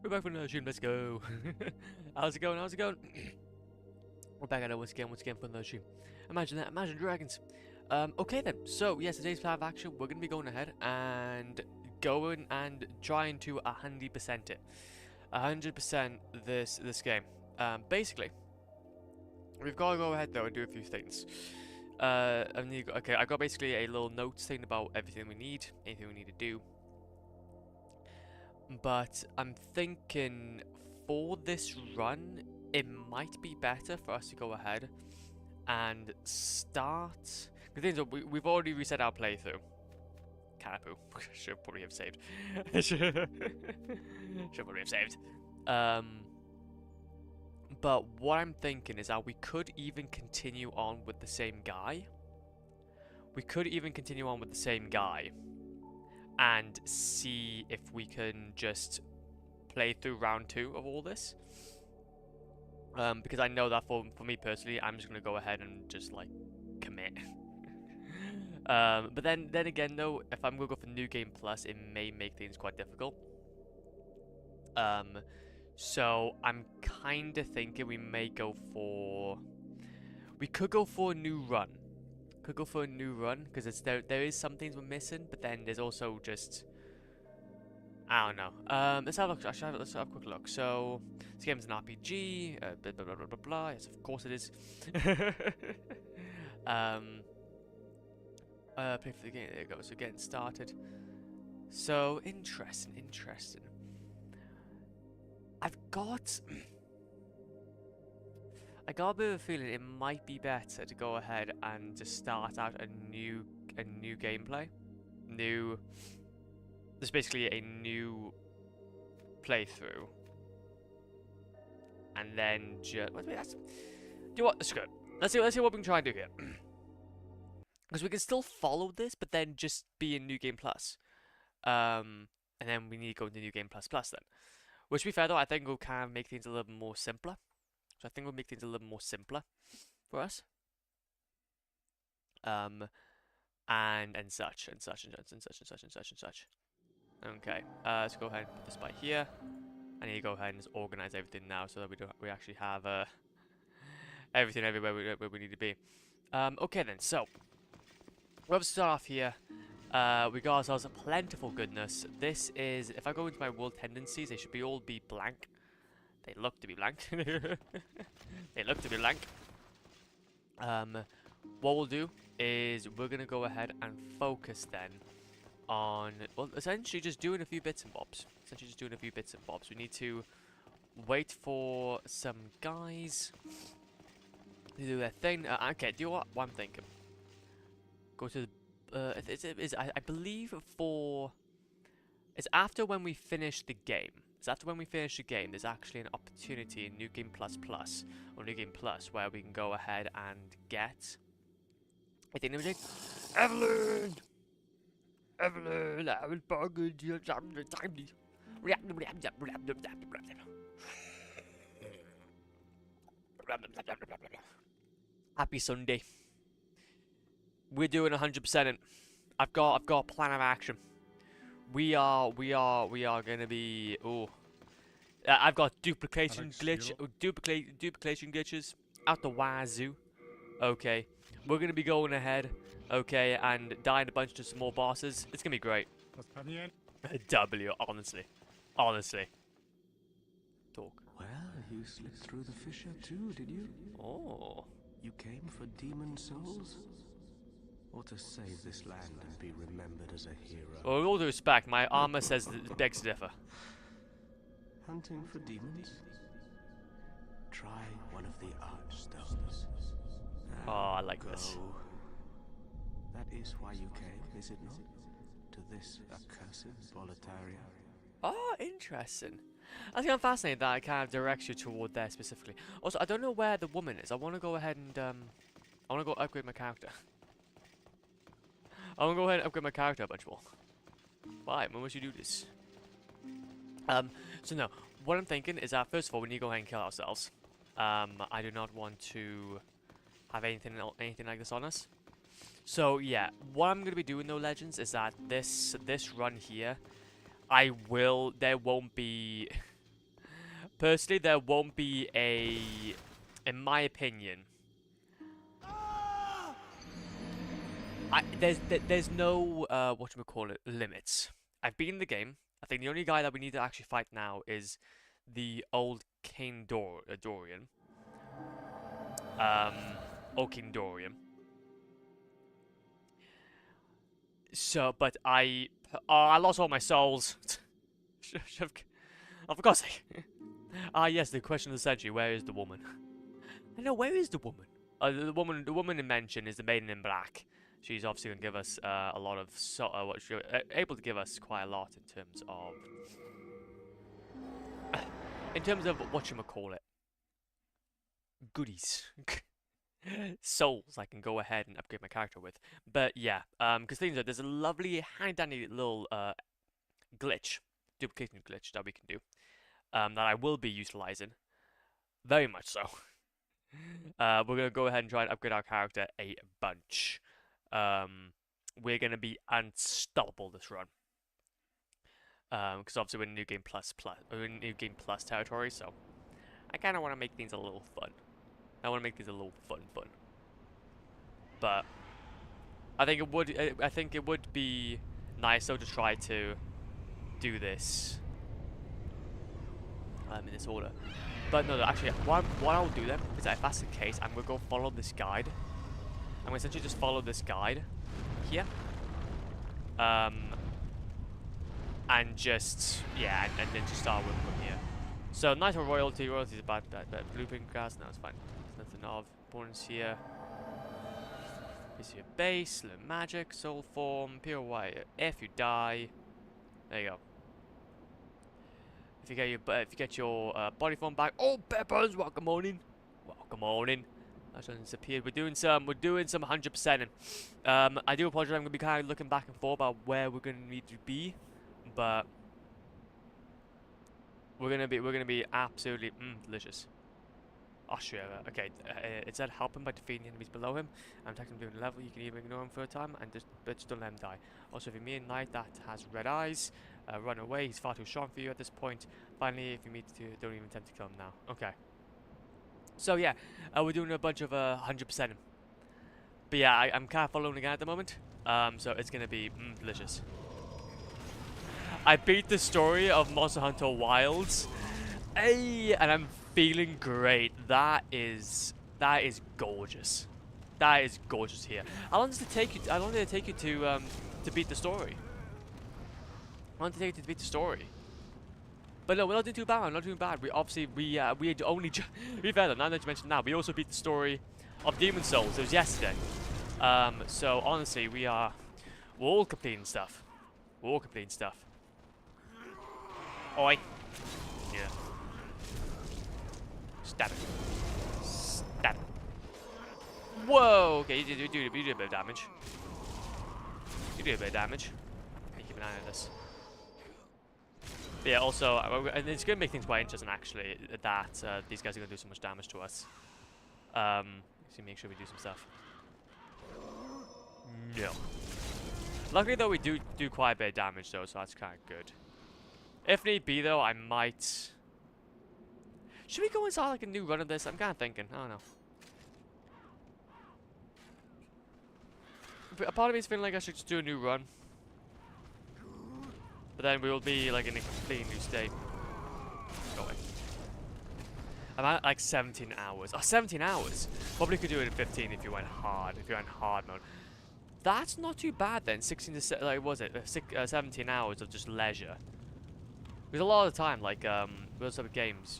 We're back from the stream, let's go. How's it going? How's it going? We're back at it once again from the stream. Imagine that, imagine dragons. Okay then, so yes, today's plan of action, we're going to be going ahead and going and trying to 100% it. 100% this game. Basically, we've got to go ahead though and do a few things. Okay, I got basically a little note saying about everything we need, anything we need to do. But I'm thinking for this run, it might be better for us to go ahead and start. The thing is, we've already reset our playthrough. Canapu. Should probably have saved. Should probably have saved. But what I'm thinking is that we could even continue on with the same guy. And see if we can just play through round 2 of all this. Because I know that for me personally, I'm just going to go ahead and just, like, commit. But then again, though, if I'm going to go for New Game Plus, it may make things quite difficult. So I'm kind of thinking we may go for... We could go for a new run. Because there is some things we're missing, but then there's also just... I don't know. Let's have a look. Let's have a quick look. So, this game is an RPG. Blah, blah, blah, blah, blah, blah. Yes, of course it is. Play for the game. There you go. So, getting started. So, interesting. I got a bit of a feeling it might be better to go ahead and just start out a new gameplay. There's basically a new playthrough. And then just... Wait, do you know what? Let's go. Let's see what we can try and do here. Because we can still follow this, but then just be in New Game Plus. And then we need to go to New Game Plus then. Which, to be fair though, I think will kind of make things a little bit more simpler. So I think we'll make things a little more simpler for us. And such. Okay, let's go ahead and put this by here. I need to go ahead and just organize everything now so that we actually have everything everywhere where we need to be. Okay then, so we'll start off here. We got ourselves a plentiful goodness. This is, if I go into my world tendencies, they should all be blank. They look to be blank. They look to be blank. What we'll do is we're gonna go ahead and focus then on, well, essentially just doing a few bits and bobs. We need to wait for some guys to do their thing. Okay, do you know what I'm thinking? Go to the, I believe it's after when we finish the game. There's actually an opportunity in New Game Plus or New Game Plus where we can go ahead and get... I think it was Evelyn, I will bargain you timely. Happy Sunday. We're doing 100%. I've got a plan of action. We are gonna be. Oh, I've got duplication glitches out the wazoo. Okay, we're gonna be going ahead. Okay, and dying a bunch to small bosses. It's gonna be great. W, honestly. Talk. Well, you slipped through the fissure too, did you? Oh. You came for demon souls? Or to save this land and be remembered as a hero? Well, with all due respect, my armor says that it begs to differ. Hunting for demons? Try one of the archstones. Oh, I like this. That is why you came, is it not? To this accursed Boletaria? Oh, interesting. I think I'm fascinated that it kind of directs you toward there specifically. Also, I don't know where the woman is. I want to go ahead and I want to go upgrade my character. I'm gonna go ahead and upgrade my character a bunch more. Why? When would you do this? So no, what I'm thinking is that first of all we need to go ahead and kill ourselves. I do not want to have anything like this on us. So yeah, what I'm gonna be doing though, legends, is that this run here, there won't be Personally, there won't be a, in my opinion, there's no whatchamacallit limits. I've beaten the game. I think the only guy that we need to actually fight now is the old King Dorian. Or King Dorian. So, but I lost all my souls. Oh, for God's sake. Yes, the question of the century. Where is the woman? I know, where is the woman? The woman in mention is the Maiden in Black. She's obviously going to give us a lot of what she's able to give us quite a lot in terms of whatchamacallit, goodies. Souls I can go ahead and upgrade my character with. But yeah, because things like there's a lovely handy dandy little glitch, duplication glitch that we can do, that I will be utilizing, very much so. We're gonna go ahead and try and upgrade our character a bunch. We're gonna be unstoppable this run. Because obviously we're in New Game we're in New Game Plus territory, so I kind of want to make things a little fun. I want to make things a little fun. But I think it would be nice though to try to do this in this order. But no, actually, what I'll do then is that if that's the case, I'm gonna go follow this guide. I'm gonna essentially just follow this guide here. And just and then just start with from here. So nice for royalty. Royalty is bad blueprint grass. No, it's fine. There's nothing of importance here. Is your base, little magic, soul form, pure white. If you die, there you go. If you get your body form back, oh peppers, welcome on in. Welcome on in. That's when it's appeared. We're doing some 100%ing. I do apologize. I'm gonna be kind of looking back and forth about where we're gonna need to be. But we're gonna be absolutely delicious. Austria, okay. It said help him by defeating the enemies below him. I'm attacking him doing level. You can even ignore him for a time and just don't let him die. Also, if you meet a knight that has red eyes, run away. He's far too strong for you at this point. Finally, if you meet don't even attempt to kill him now. Okay. So yeah, we're doing a bunch of 100%. But yeah, I'm kind of following the guy at the moment. So it's gonna be delicious. I beat the story of Monster Hunter Wilds, and I'm feeling great. That is gorgeous. That is gorgeous here. How long does it take you? How long did it take you to beat the story? How long did it take you to beat the story? But no, we're not doing too bad. I'm not doing bad. We obviously we had only we've had now that you mentioned that we also beat the story of Demon Souls. It was yesterday. So honestly, we're all completing stuff. We're all completing stuff. Oi. Yeah. Stab it. Stab it. Whoa! Okay, you do a bit of damage. You do a bit of damage. Keep an eye on this. But yeah, also, and it's going to make things quite interesting, actually, that these guys are going to do so much damage to us. So make sure we do some stuff. No. Luckily, though, we do quite a bit of damage, though, so that's kind of good. If need be, though, I might... Should we go and start like a new run of this? I'm kind of thinking. I don't know. But a part of me is feeling like I should just do a new run. But then we will be like in a completely new state. Go away. I'm at like 17 hours. Oh, 17 hours! Probably could do it in 15 if you went hard. If you're in hard mode. That's not too bad then. 16 to like was it 17 hours of just leisure. Because a lot of the time, like those type of games,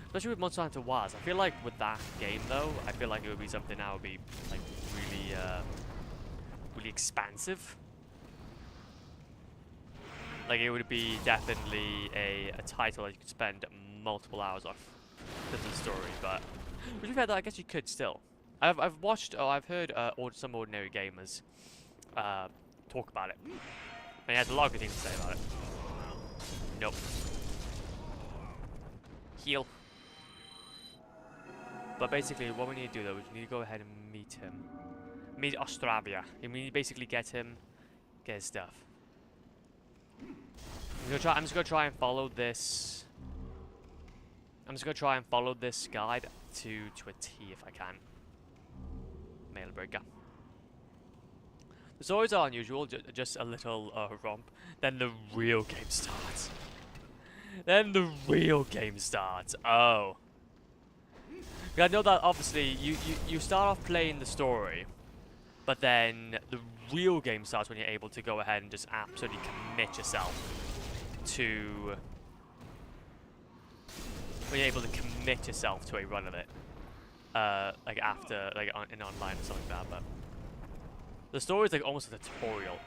especially with Monster Hunter Wilds, I feel like with that game though, I feel like it would be something that would be like really, really expansive. Like it would be definitely a title that you could spend multiple hours on because of the story. But to be fair, though, I guess you could still. I've watched, I've heard some ordinary gamers talk about it, and he has a lot of good things to say about it. Nope. Heal. But basically, what we need to do though is we need to go ahead and meet him. Meet Ostravia. And we need to basically get him, get his stuff. I'm just gonna try and follow this I'm just gonna try and follow this guide to a T if I can. Mail breaker. The stories are unusual, just a little romp. Then the real game starts. Then the real game starts. Oh. I know that obviously you start off playing the story, but then the real game starts when you're able to go ahead and just absolutely commit yourself to... When you're able to commit yourself to a run of it. Like after, like in online or something like that, but... The story is like almost a tutorial.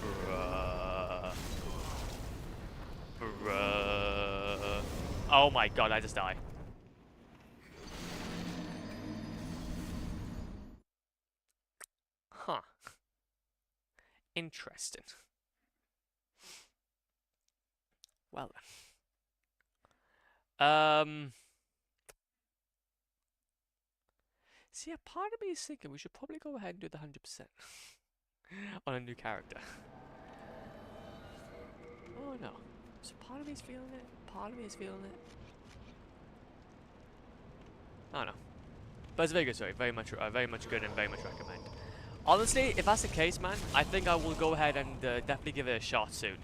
Bruh. Bruh. Oh my god, I just died. Huh. Interesting. Well then. See, a part of me is thinking we should probably go ahead and do the 100% on a new character. Oh no. So part of me is feeling it, part of me is feeling it. I don't know. But it's a very good story, very much good and very much recommend. Honestly, if that's the case, man, I think I will go ahead and definitely give it a shot soon.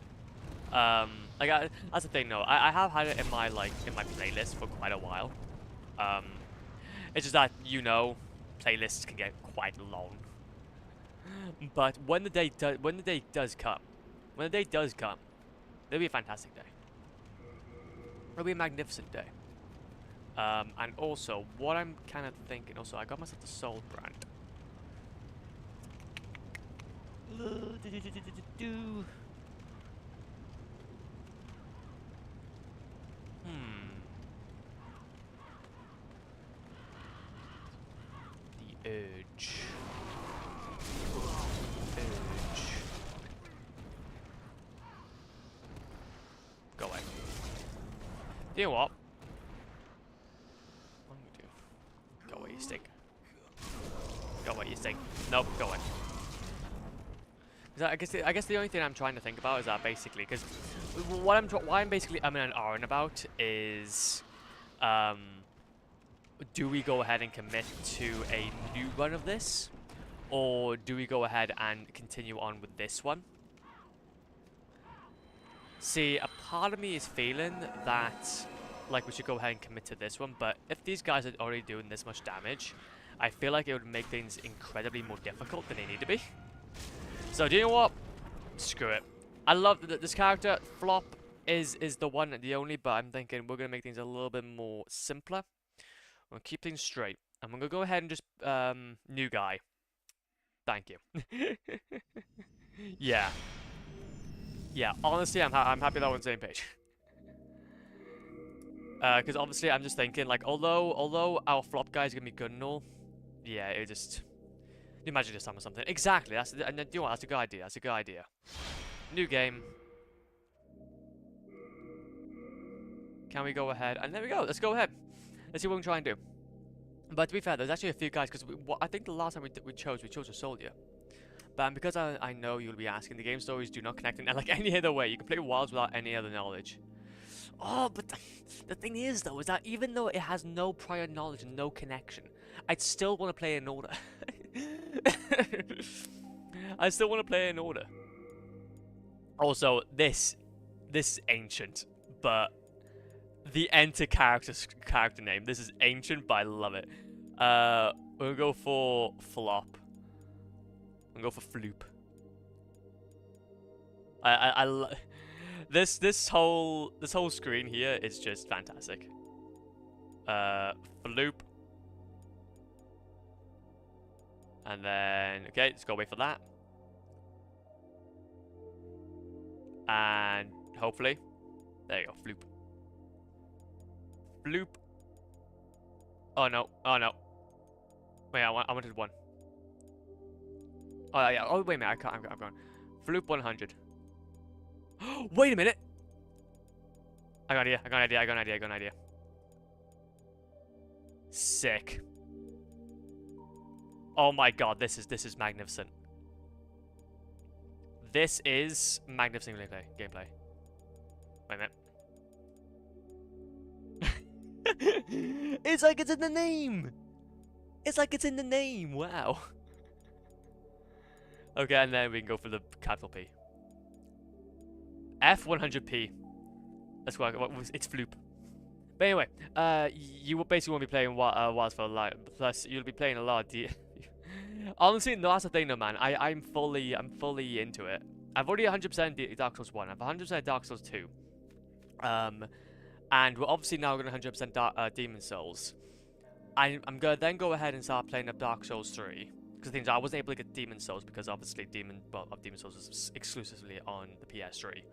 That's the thing though, I have had it in my playlist for quite a while. It's just that, you know, playlists can get quite long. But when the day does come, it'll be a fantastic day. It'll be a magnificent day. And also, what I'm kind of thinking, also, I got myself the Soul brand. The urge. Go away. You know what? What am I gonna do? Go away, you stink. Go away, you stink. Nope, go away. I guess the only thing I'm trying to think about is that basically, because why I'm basically umming and ahhing about is, do we go ahead and commit to a new run of this, or do we go ahead and continue on with this one? See, a part of me is feeling that, like, we should go ahead and commit to this one, but if these guys are already doing this much damage, I feel like it would make things incredibly more difficult than they need to be. So, do you know what? Screw it. I love this character. Flop is the one and the only, but I'm thinking we're going to make things a little bit more simpler. I'm going to keep things straight. I'm going to go ahead and just, new guy. Thank you. Yeah. Yeah, honestly, I'm happy that we're on the same page. Because obviously, I'm just thinking, like, although our flop guy is going to be good and all, yeah, it just... New magic this time or something. Exactly, and you know what, that's a good idea, that's a good idea. New game. Can we go ahead? And there we go, let's go ahead. Let's see what we can try and do. But to be fair, there's actually a few guys, because I think the last time we chose a soldier. But because I know you'll be asking, the game stories do not connect in like any other way. You can play Wilds without any other knowledge. Oh, but the thing is, though, is that even though it has no prior knowledge and no connection, I'd still want to play in order. I still want to play in order. Also, this is ancient, but the enter character name. This is ancient, but I love it. We'll go for Flop. We'll go for Floop. This whole screen here is just fantastic. Floop. And then, okay, let's go wait for that. And hopefully, there you go, Floop. Floop. Oh no, oh no. Wait, I wanted one. Oh yeah, oh wait a minute, I'm going. Floop 100. Wait a minute! I got an idea. Sick. Oh my god, this is magnificent. This is magnificent gameplay. Wait a minute. It's like it's in the name. It's like it's in the name. Wow. Okay, and then we can go for the capital P. F100p. That's what it's Floop. But anyway, you basically won't be playing Wilds for a lot. Plus, you'll be playing a lot of Honestly, no, that's the thing, though, man. I'm fully into it. I've already 100% Dark Souls 1. I've 100% Dark Souls 2. And we're obviously now going to 100% Demon Souls. I'm gonna then go ahead and start playing up Dark Souls 3. Because things I wasn't able to get Demon Souls because obviously Demon Souls is exclusively on the PS3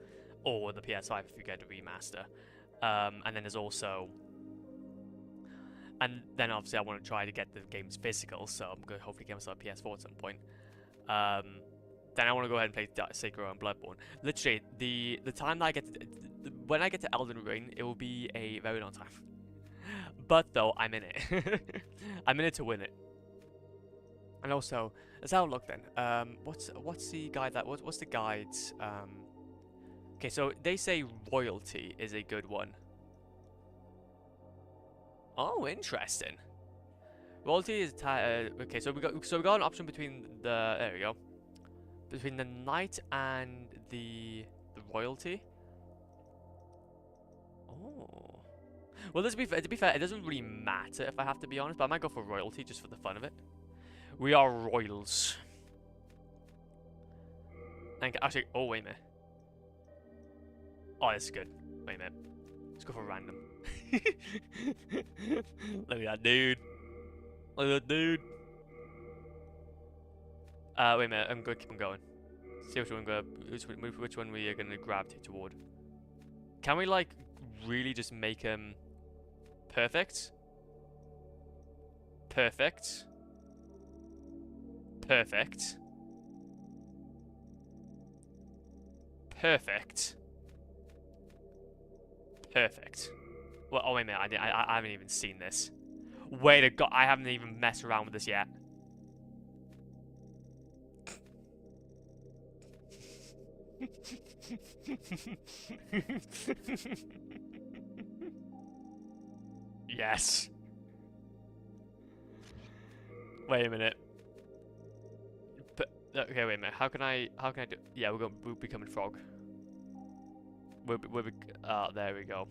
or the PS5 if you get a remaster. And then there's also, and then obviously I want to try to get the games physical, so I'm gonna hopefully get myself a PS4 at some point. Then I want to go ahead and play Sekiro and Bloodborne. Literally, the time that I get when I get to Elden Ring, it will be a very long time. But though, I'm in it. I'm in it to win it. And also, let's have a look then. What's the guide that what's the guides? Okay, so they say royalty is a good one. Oh, interesting. Royalty is okay. So we got an option between the there we go, between the knight and the royalty. Oh. Well, to be fair, it doesn't really matter if I have to be honest, but I might go for royalty just for the fun of it. We are royals. And actually, oh wait a minute. Oh, this is good. Wait a minute. Let's go for random. Look at that dude. Look at that dude. Wait a minute. I'm gonna keep on going. See which one we are gonna gravitate toward. Can we like really just make him perfect? Perfect. Perfect. Perfect. Perfect. Well, oh wait a minute, I haven't even seen this. Wait to God, I haven't even messed around with this yet. Yes. Wait a minute. Okay, wait a minute. How can I do? Yeah, we're becoming frog. There we go.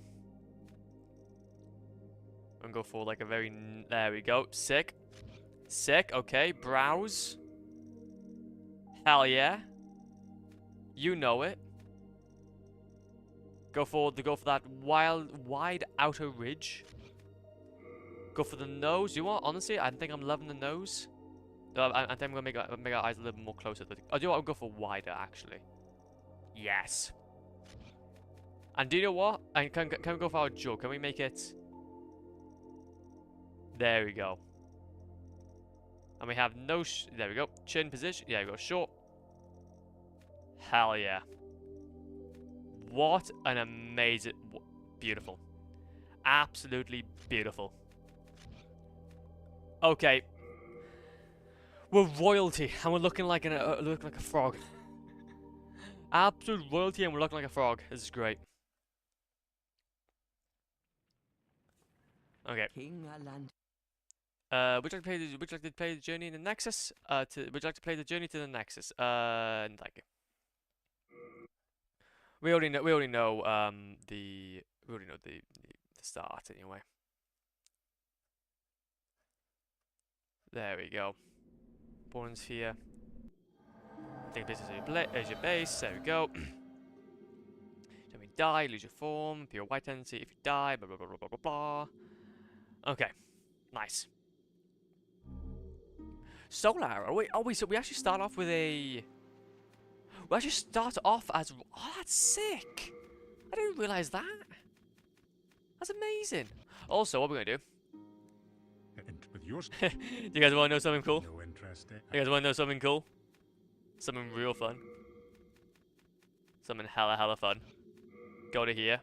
And go for like a very. There we go. Sick. Sick. Okay. Browse. Hell yeah. You know it. Go for that wide outer ridge. Go for the nose. You know what? Honestly, I think I'm loving the nose. I think I'm gonna make our eyes a little more closer. Oh, do you know what? I'll go for wider actually. Yes. And do you know what? And can we go for our jaw? Can we make it? There we go. And we have no. There we go. Chin position. Yeah, we go short. Hell yeah. What an amazing, beautiful, absolutely beautiful. Okay. We're royalty, and we're looking like a frog. Absolute royalty, and we're looking like a frog. This is great. Okay. Would you like to play the journey in the Nexus? Would you like to play the journey to the Nexus? Thank you. We already know the start anyway. There we go. Born Sphere. I think this is your base. There we go. Then we die, lose your form, pure white tendency. If you die, blah blah blah blah blah blah. Okay, nice. Solar arrow. So we actually start off with a. We actually start off as. Oh, that's sick. I didn't realize that. That's amazing. Also, what we're gonna do. And with yours. Do you guys want to know something cool? No interest. You guys want to know something cool? Something real fun. Something hella fun. Go to here.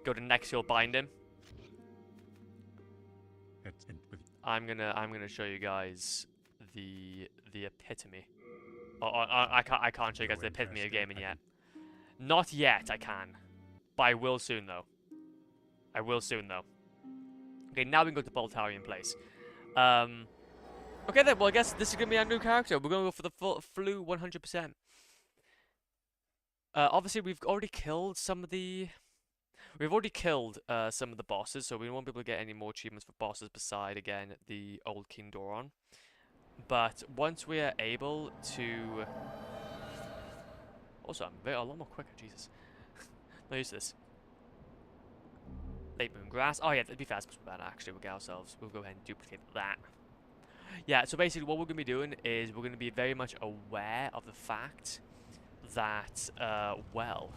Go to next. You'll bind him. I'm gonna show you guys the epitome. I can't show you guys the epitome of gaming yet. Not yet. I can, but I will soon though. I will soon though. Okay, now we can go to Boltarian Place. Okay then, well I guess this is going to be our new character. We're going to go for the full flu 100%. Obviously we've already killed some of the... We've already killed some of the bosses, so we won't be able to get any more achievements for bosses beside, again, the old King Doron. But once we are able to... Also, I'm a lot more quicker, Jesus. Not used to this. Late moon grass. Oh yeah, to be fair, actually, we'll get ourselves... We'll go ahead and duplicate that. Yeah, so basically what we're going to be doing is we're going to be very much aware of the fact that, well...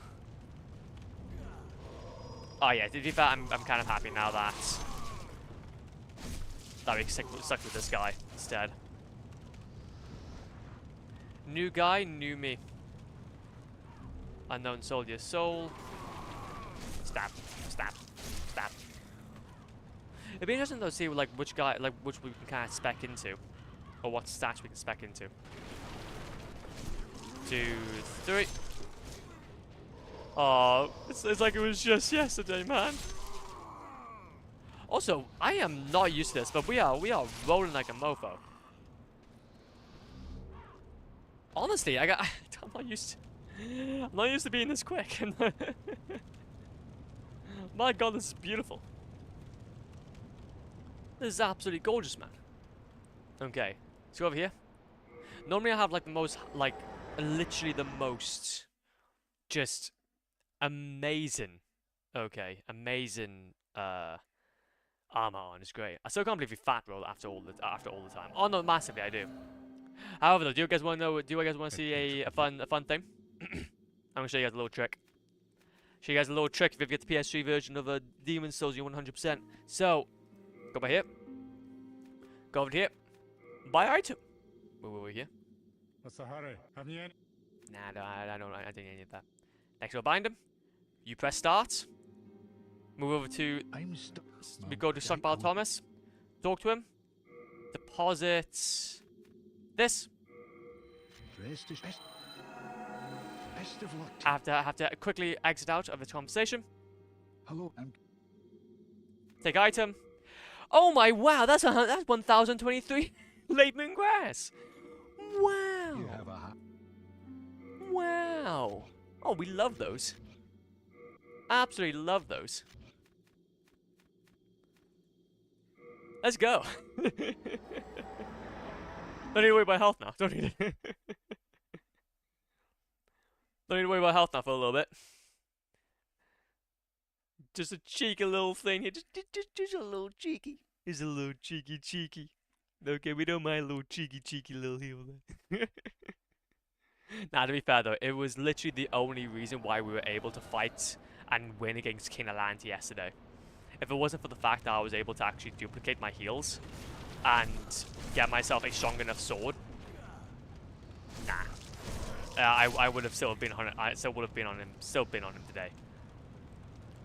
Oh yeah, to be fair, I'm kind of happy now that we stuck with this guy instead. New guy, new me. Unknown soldier soul. Stab, stab, stab. It'd be interesting though to see like which we can kind of spec into, or what stats we can spec into. 2, 3. Oh, it's like it was just yesterday, man. Also, I am not used to this, but we are rolling like a mofo. Honestly, I'm not used to being this quick. My God, this is beautiful. This is absolutely gorgeous, man. Okay, let's go over here. Normally I have like the most, like, literally the most, just amazing, amazing armor on. It's great. I still can't believe we fat roll after all the time. Oh no, massively I do. However, though, do you guys want to know? Do you guys want to see a fun thing? I'm gonna show you guys a little trick. Show you guys a little trick if you get the PS3 version of Demon Souls, you 100%. So, go by here. Go over here. Buy item. Move over here. What's the hurry? Haven't you? Nah, no, I didn't need that. Next, we'll bind him. You press start. Move over to. We go to Stockpile Thomas. Talk to him. Deposit this. I have to quickly exit out of the conversation. Hello. Take item. Oh my wow, that's 1023 late moon grass. Wow. You have a Wow. Oh, we love those. Absolutely love those. Let's go. Don't need to worry about health now. Don't need to worry about health now for a little bit. Just a cheeky little thing here. Just a little cheeky. Just a little cheeky. Okay, we don't mind a little cheeky little heal there. Nah, to be fair though, it was literally the only reason why we were able to fight and win against King Alante yesterday. If it wasn't for the fact that I was able to actually duplicate my heals and get myself a strong enough sword, nah. I would have still been on it. I still would have been on him. Still been on him today.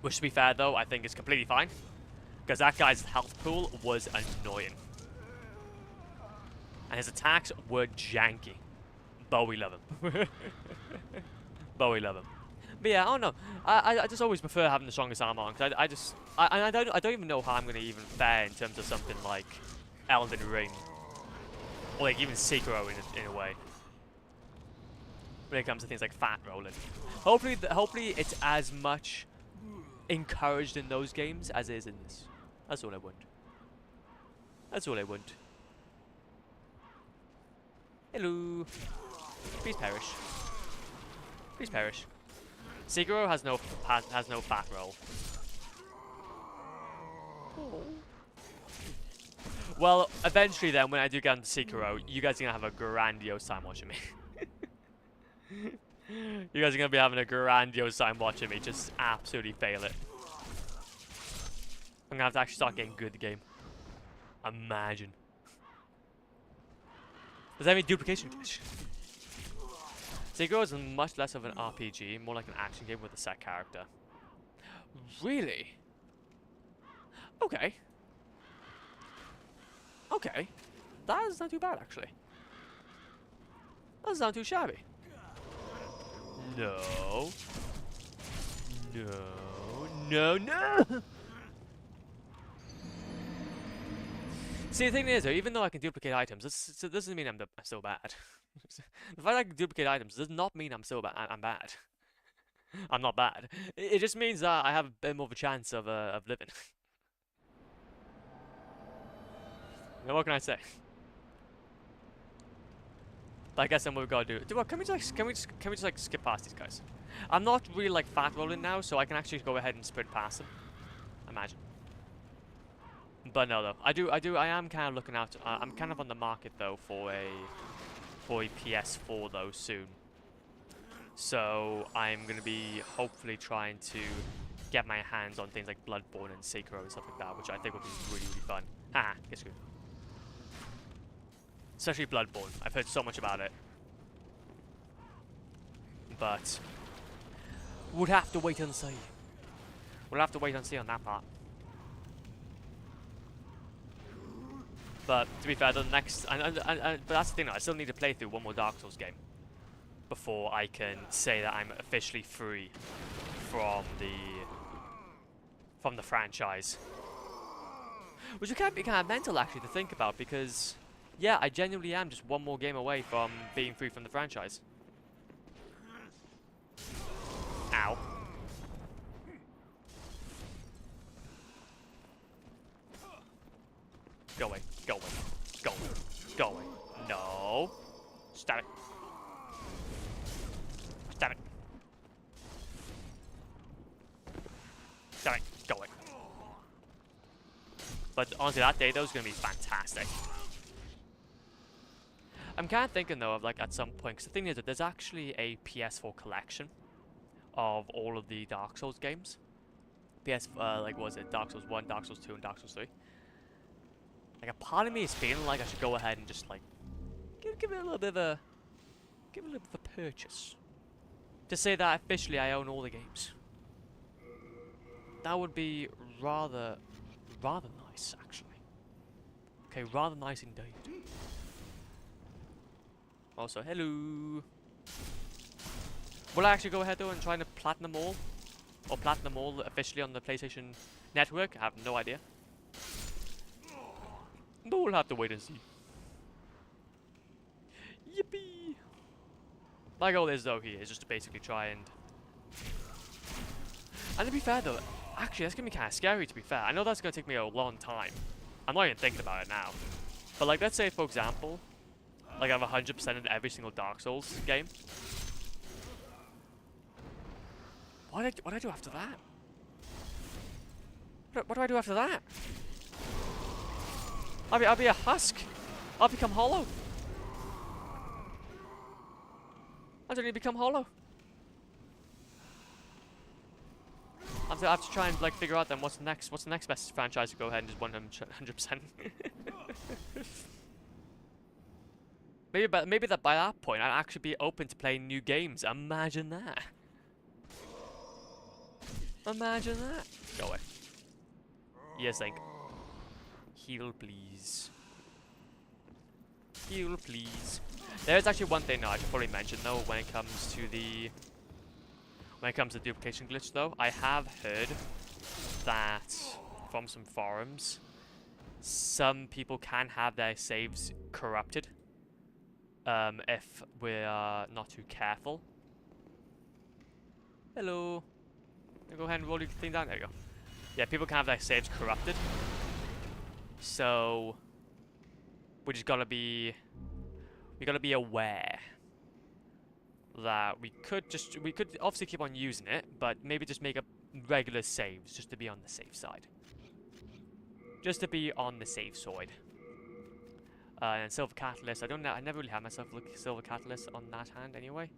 Which, to be fair though, I think is completely fine, because that guy's health pool was annoying, and his attacks were janky. But we love him. But we love him. But yeah, I don't know. I just always prefer having the strongest armor on, because I don't even know how I'm gonna even fare in terms of something like Elden Ring, or like even Sekiro in a way. When it comes to things like fat rolling, hopefully it's as much encouraged in those games as it is in this. That's all I want. That's all I want. Hello. Please perish. Please perish. Sekiro has no fat roll. Oh. Well, eventually then, when I do get into Sekiro, you guys are gonna have a grandiose time watching me. You guys are gonna be having a grandiose time watching me just absolutely fail it. I'm gonna have to actually start getting good at the game. Imagine. Does that have any duplication glitch? Sekiro is much less of an RPG, more like an action game with a set character. Really? Okay. Okay. That is not too bad, actually. That's not too shabby. No. No. No, no! See, the thing is, though, even though I can duplicate items, this doesn't mean I'm so bad. The fact I can duplicate items does not mean I'm so bad. I'm bad. I'm not bad. It just means that I have a bit more of a chance of living. Now, what can I say? But I guess then what we gotta do. Can we just like skip past these guys? I'm not really like fat rolling now, so I can actually go ahead and sprint past them. Imagine. But no, though. I am kind of looking out. I'm kind of on the market though for a PS4 though soon. So I'm gonna be hopefully trying to get my hands on things like Bloodborne and Sekiro and stuff like that, which I think would be really fun. Haha, get screwed. Especially Bloodborne. I've heard so much about it. But we'll have to wait and see. We'll have to wait and see on that part. But to be fair, the next but that's the thing. I still need to play through one more Dark Souls game before I can say that I'm officially free from the franchise. Which would kind of be kind of mental actually to think about, because yeah, I genuinely am just one more game away from being free from the franchise. Ow. Go away, go away, go away, go away. No. Stab it. Stab it. Stab it. Go away. But honestly, that day, though, is going to be fantastic. I'm kind of thinking, though, of like at some point, because the thing is that there's actually a PS4 collection of all of the Dark Souls games. Like, what was it? Dark Souls 1, Dark Souls 2, and Dark Souls 3. Like, a part of me is feeling like I should go ahead and just, like, give it a little bit of a purchase. To say that officially I own all the games. That would be rather nice, actually. Okay, rather nice indeed. Also, hello. Will I actually go ahead though and try to platinum all? Or platinum all officially on the PlayStation Network? I have no idea. But we'll have to wait and see. Yippee! My goal is though here is just to basically try and to be fair though, actually that's gonna be kind of scary to be fair. I know that's gonna take me a long time. I'm not even thinking about it now. But like, let's say for example, like I've 100% in every single Dark Souls game. What do I do after that? What do I do after that? I'll be a husk. I'll become hollow. I don't need to become hollow. I have to try and like figure out then what's the next best franchise to go ahead and just 100%. Maybe that by that point I'd actually be open to playing new games. Imagine that. Imagine that. Go away. Yes, Link. Heal, please. Heal, please. There's actually one thing now I should probably mention though when it comes to the duplication glitch though. I have heard that from some forums, some people can have their saves corrupted if we're not too careful. Hello. Go ahead and roll your thing down. There you go. Yeah, people can have their saves corrupted. So we gotta be aware that we could obviously keep on using it, but maybe just make up regular saves just to be on the safe side. Just to be on the safe side. And Silver Catalyst, I never really had myself Silver Catalyst on that hand anyway.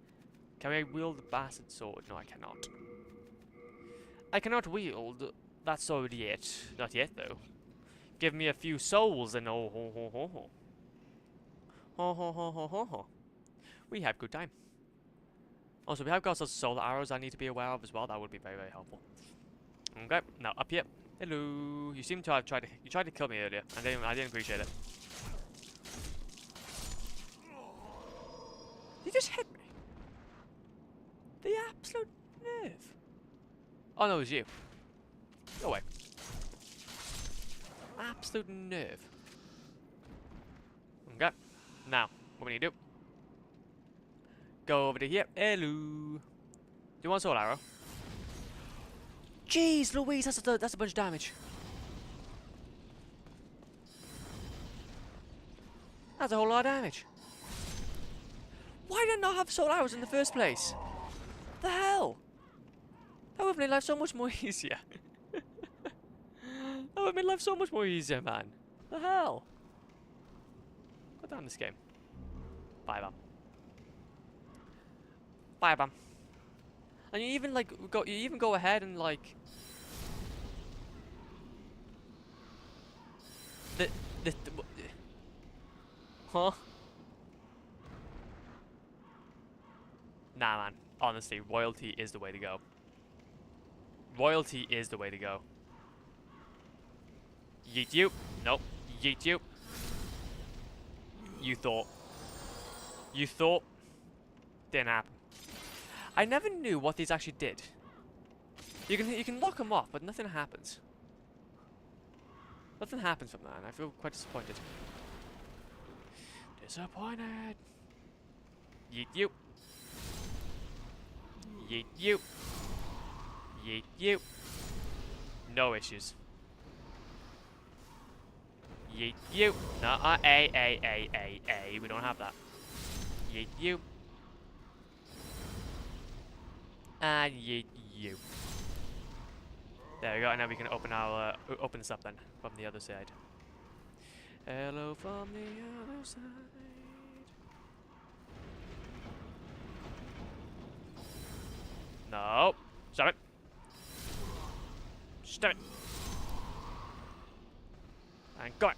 Can I wield the bastard sword? No, I cannot. I cannot wield that sword yet. Not yet, though. Give me a few souls and oh ho ho ho ho. Ho ho ho ho ho ho. We have good time. Also, we have got some soul arrows I need to be aware of as well. That would be very, very helpful. Okay, now up here. Hello. You seem to have tried to kill me earlier. I didn't appreciate it. You just hit me. The absolute nerve. Oh no, it was you. Go away. Absolute nerve. Okay. Now, what we need to do? Go over to here. Hello. Do you want soul arrow? Jeez Louise, that's a bunch of damage. That's a whole lot of damage. Why did I not have soul arrows in the first place? The hell? That would have made life so much more easier. That would have made life so much more easier, man. The hell? Go down this game. Bye, bam. Bye, bam. And you even like go ahead and like the huh? Nah, man. Honestly, royalty is the way to go. Royalty is the way to go. Yeet you. Nope. Yeet you. You thought. You thought. Didn't happen. I never knew what these actually did. You can lock them off, but nothing happens. Nothing happens from that, and I feel quite disappointed. Disappointed. Yeet you. Yeet you. Yeet you. No issues. Yeet you. No, A. We don't have that. Yeet you. And yeet you. There we go, and now we can open our open this up then from the other side. Hello from the other side. No. Stop it. Stop it. And go on.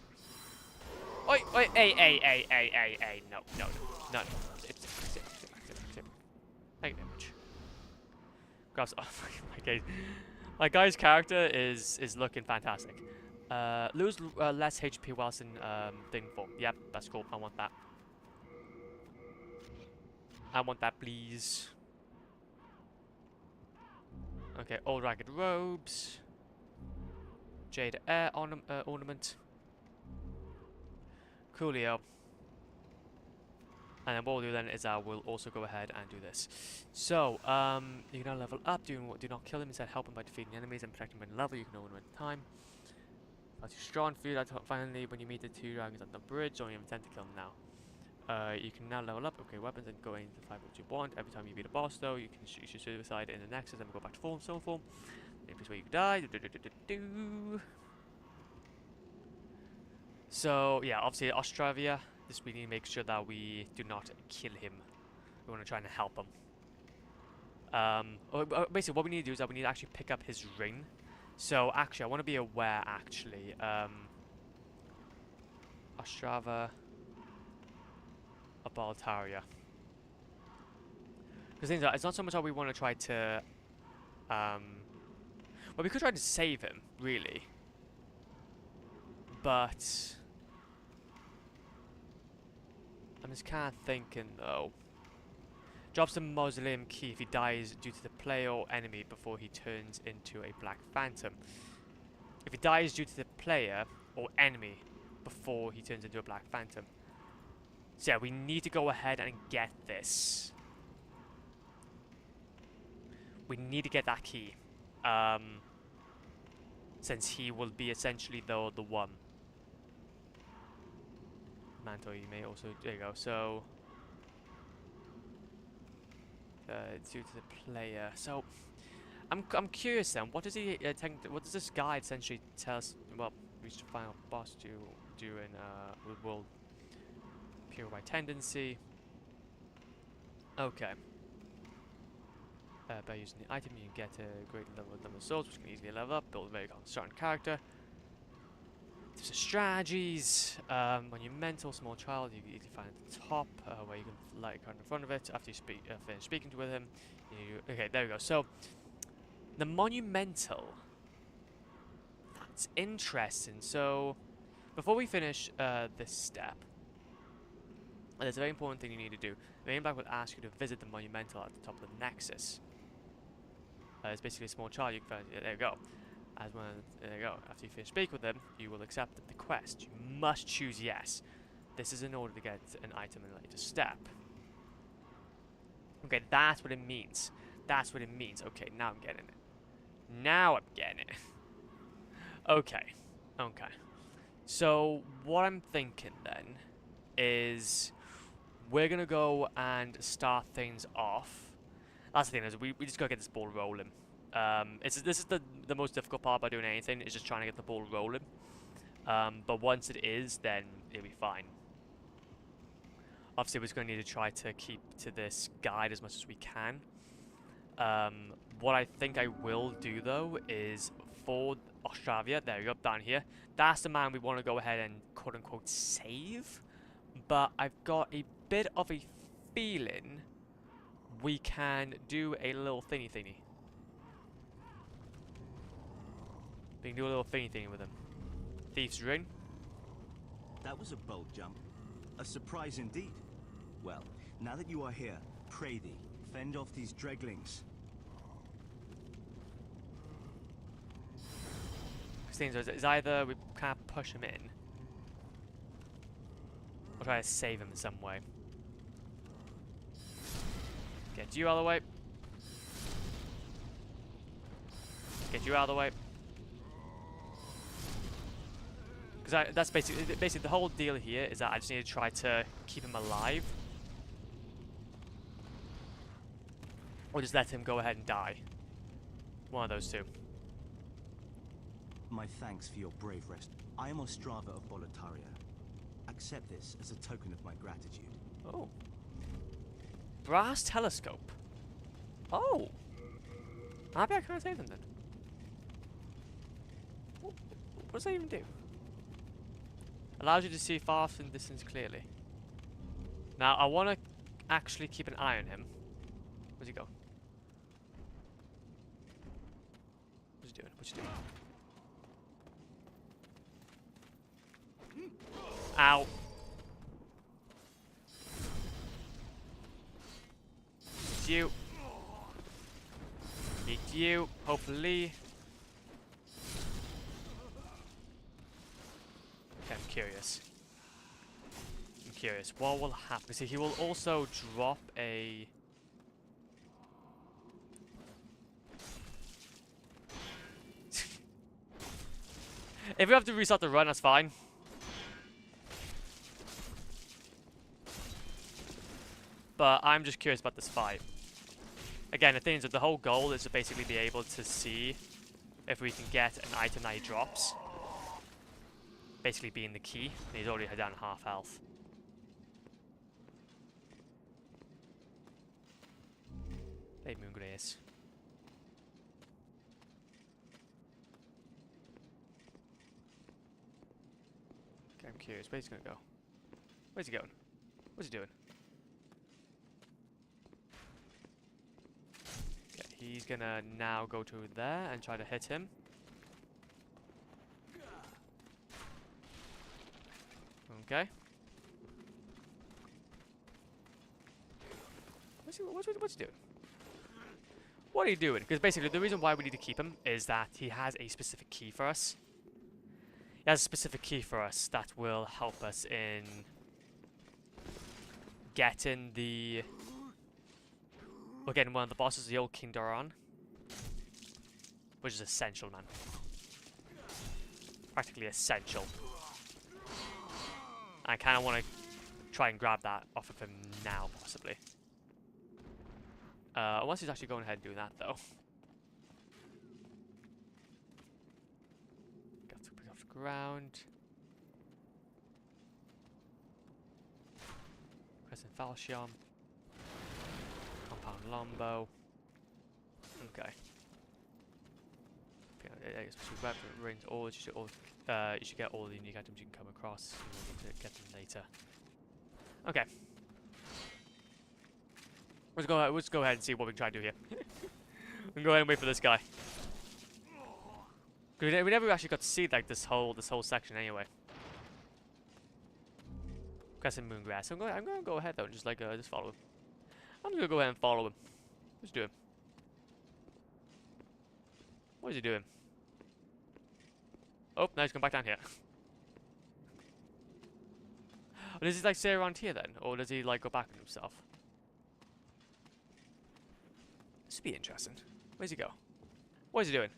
Oi, oi, A. No. Sit back. Thank you very much. Grabs. Oh my guy's character is looking fantastic. Lose less HP whilst in thing form. Yep, that's cool. I want that. I want that, please. Okay, old ragged robes. Jade air ornament. Coolio. And then what we'll do then is we'll also go ahead and do this. So, you can now level up. Do not kill him, instead help him by defeating enemies and protecting him when level. You can know one at a time. That's too strong for you. That finally, when you meet the two dragons at the bridge, don't even intend to kill them now. You can now level up. Okay, weapons and go into the 5 what you want. Every time you beat a boss, though, you can shoot your suicide in the Nexus and go back to form, stone form. Maybe it's where you could die. So, yeah, obviously, Ostravia. This we need to make sure that we do not kill him. We want to try and help him. Basically, what we need to do is that we need to actually pick up his ring. So, actually, I want to be aware, actually. Ostrava of Baltaria. Because it's not so much how we want to try to... well, we could try to save him, really. But... I'm just kind of thinking, though. Drops the mausoleum key if he dies due to the player or enemy before he turns into a black phantom. If he dies due to the player or enemy before he turns into a black phantom. So yeah, we need to go ahead and get this. We need to get that key. Since he will be essentially the one. Mantle, you may also... There you go. So... due to the player. So... I'm curious then. What does he... what does this guide essentially tell us... Well, reach the final boss during... World... Pure by tendency. Okay. By using the item, you can get a great level of souls, which can easily level up, build a very strong character. There's strategies. Monumental, small child, you can easily find at the top, where you can light a card in front of it after you finish speaking with him. Okay, there we go. So, the monumental. That's interesting. So, before we finish this step, there's a very important thing you need to do. The main back will ask you to visit the monumental at the top of the Nexus. It's basically a small child. You can find. There you go. There you go. After you finish speaking with them, you will accept the quest. You must choose yes. This is in order to get an item in a later step. Okay, that's what it means. That's what it means. Okay, now I'm getting it. Now I'm getting it. Okay. Okay. So, what I'm thinking then is we're going to go and start things off. That's the thing, is we just got to get this ball rolling. This is the most difficult part about doing anything, is just trying to get the ball rolling. But once it is, then it'll be fine. Obviously, we're just going to need to try to keep to this guide as much as we can. What I think I will do, though, is for Ostravia, there we go, down here, that's the man we want to go ahead and quote-unquote save. But I've got a bit of a feeling we can do a little thingy. We can do a little thingy with him. Thief's Ring. That was a bold jump. A surprise indeed. Well, now that you are here, pray thee, fend off these dreglings. It's either we can't push him in, or try to save him in some way. Get you out of the way. Get you out of the way. Because that's basically the whole deal here is that I just need to try to keep him alive. Or just let him go ahead and die. One of those two. My thanks for your brave rest. I am Ostrava of Boletaria. Accept this as a token of my gratitude. Oh. Brass telescope. Oh. Maybe I can't save them then. What does that even do? Allows you to see far from distance clearly. Now, I want to actually keep an eye on him. Where's he go? What's he doing? What's he doing? Ow. It's you. It's you, hopefully. Okay, I'm curious. What will happen? See, he will also drop a... If we have to restart the run, that's fine. But I'm just curious about this fight. Again, the thing is that the whole goal is to basically be able to see if we can get an item that he drops. Basically being the key. And he's already down half health. Hey, Moongrace. Okay, I'm curious. Where's he gonna go? Where's he going? What's he doing? Okay, he's gonna now go to there and try to hit him. Okay. What's he doing? What are you doing? Because basically the reason why we need to keep him is that he has a specific key for us. He has a specific key for us that will help us in getting the... We're getting one of the bosses, the old King Doran. Which is essential, man. Practically essential. I kind of want to try and grab that off of him now, possibly. Once he's actually going ahead and doing that, though. Got to pick off the ground. Crescent Falchion. Compound Lombo. Okay. Weapon rings, or you should get all the unique items you can come across. You will get them later. Okay. Let's go ahead and see what we can try to do here. We can go ahead and wait for this guy. We never actually got to see like this whole section anyway. Crescent Moongrass. I'm gonna go ahead though and just just follow him. I'm gonna go ahead and follow him. What's he doing? What is he doing? Oh, now he's come back down here. Or does he like stay around here then? Or does he like go back on himself? This would be interesting. Where's he go? What is he doing?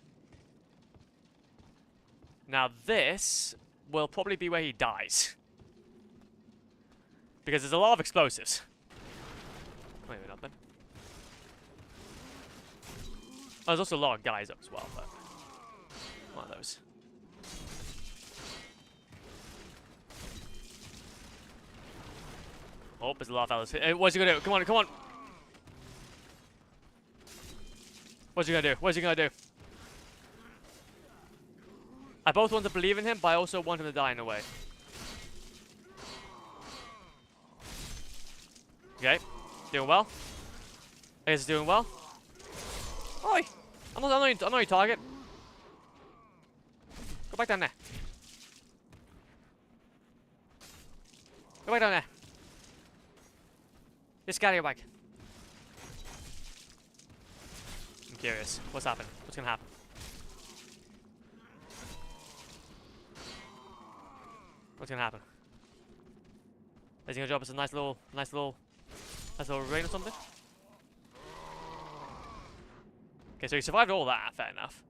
Now this will probably be where he dies. Because there's a lot of explosives. Maybe not then. Oh, there's also a lot of guys up as well, but one of those. Oh, there's a lot of fellas. What's he gonna do? Come on, come on! What's he gonna do? What's he gonna do? I both want to believe in him, but I also want him to die in a way. Okay, doing well. I guess he's doing well. Oi! I'm not your target. Go back down there. Go back down there. Just get out of your bag. I'm curious. What's happened? What's gonna happen? What's gonna happen? Is he gonna drop us a nice little rain or something? Okay, so he survived all that. Fair enough.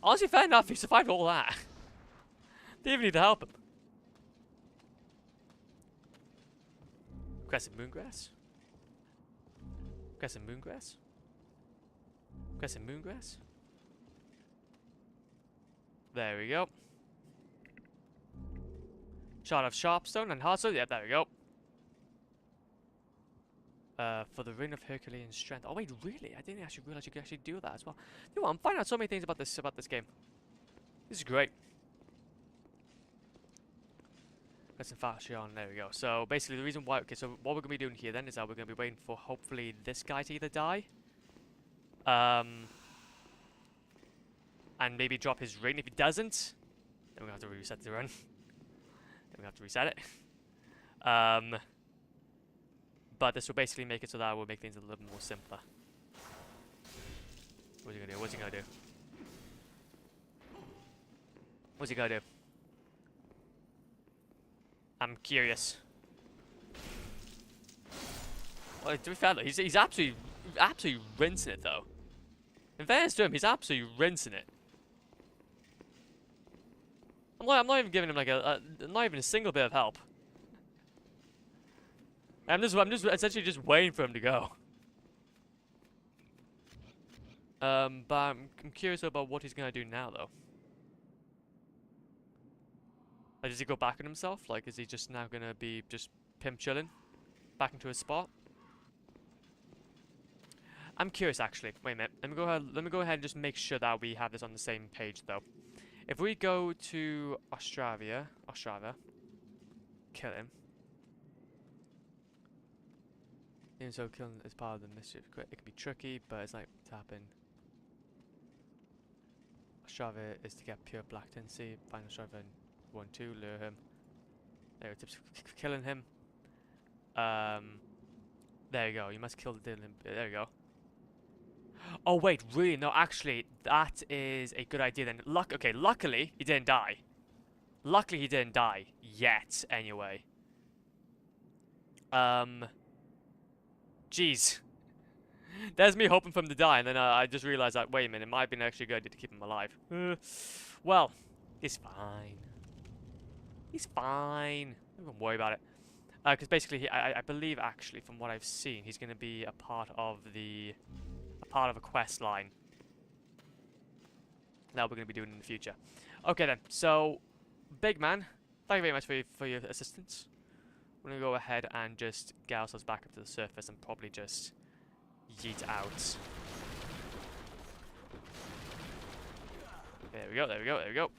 Honestly, fair enough. He survived all that. Didn't even need to help him. Crescent moongrass. Crescent moongrass. Crescent moongrass. There we go. Shard of Sharpstone and Heartstone. Yeah, there we go. For the Ring of Herculean Strength. Oh wait, really? I didn't actually realize you could actually do that as well. You know what? I'm finding out so many things about this game. This is great. Crescent Fashion. There we go. So basically, the reason why. Okay, so what we're gonna be doing here then is that we're gonna be waiting for hopefully this guy to either die, and maybe drop his ring. If he doesn't, then we're gonna have to reset the run. Then we have to reset it. But this will basically make it so that we'll make things a little more simpler. What's he gonna do? What's he gonna do? What's he gonna do? I'm curious. Well, to be fair though, he's absolutely rinsing it though. In fairness to him, he's absolutely rinsing it. I'm not even giving him like not even a single bit of help. I'm just essentially just waiting for him to go. But I'm curious about what he's gonna do now though. Like, does he go back on himself? Like, is he just now gonna be just pimp chilling back into his spot? I'm curious actually. Wait a minute. Let me go ahead and just make sure that we have this on the same page though. If we go to Ostrava, kill him. Even so, killing is part of the mischief. It can be tricky, but it's like tapping. Ostrava is to get pure black tendency. Find Ostrava in 1-2, lure him. There are tips for killing him. There you go. You must kill the Dylan. There you go. Oh wait, really? No, actually, that is a good idea then. Okay, luckily he didn't die. Luckily he didn't die yet. Anyway. Jeez. There's me hoping for him to die, and then I just realized that, wait a minute, it might have been actually a good idea to keep him alive. Well, he's fine. He's fine. Don't even worry about it. Because basically, I believe, actually, from what I've seen, he's going to be a part of a quest line that we're going to be doing in the future. Okay then, so, big man, thank you very much for your assistance. We're going to go ahead and just get ourselves back up to the surface and probably just yeet out. There we go, there we go, there we go.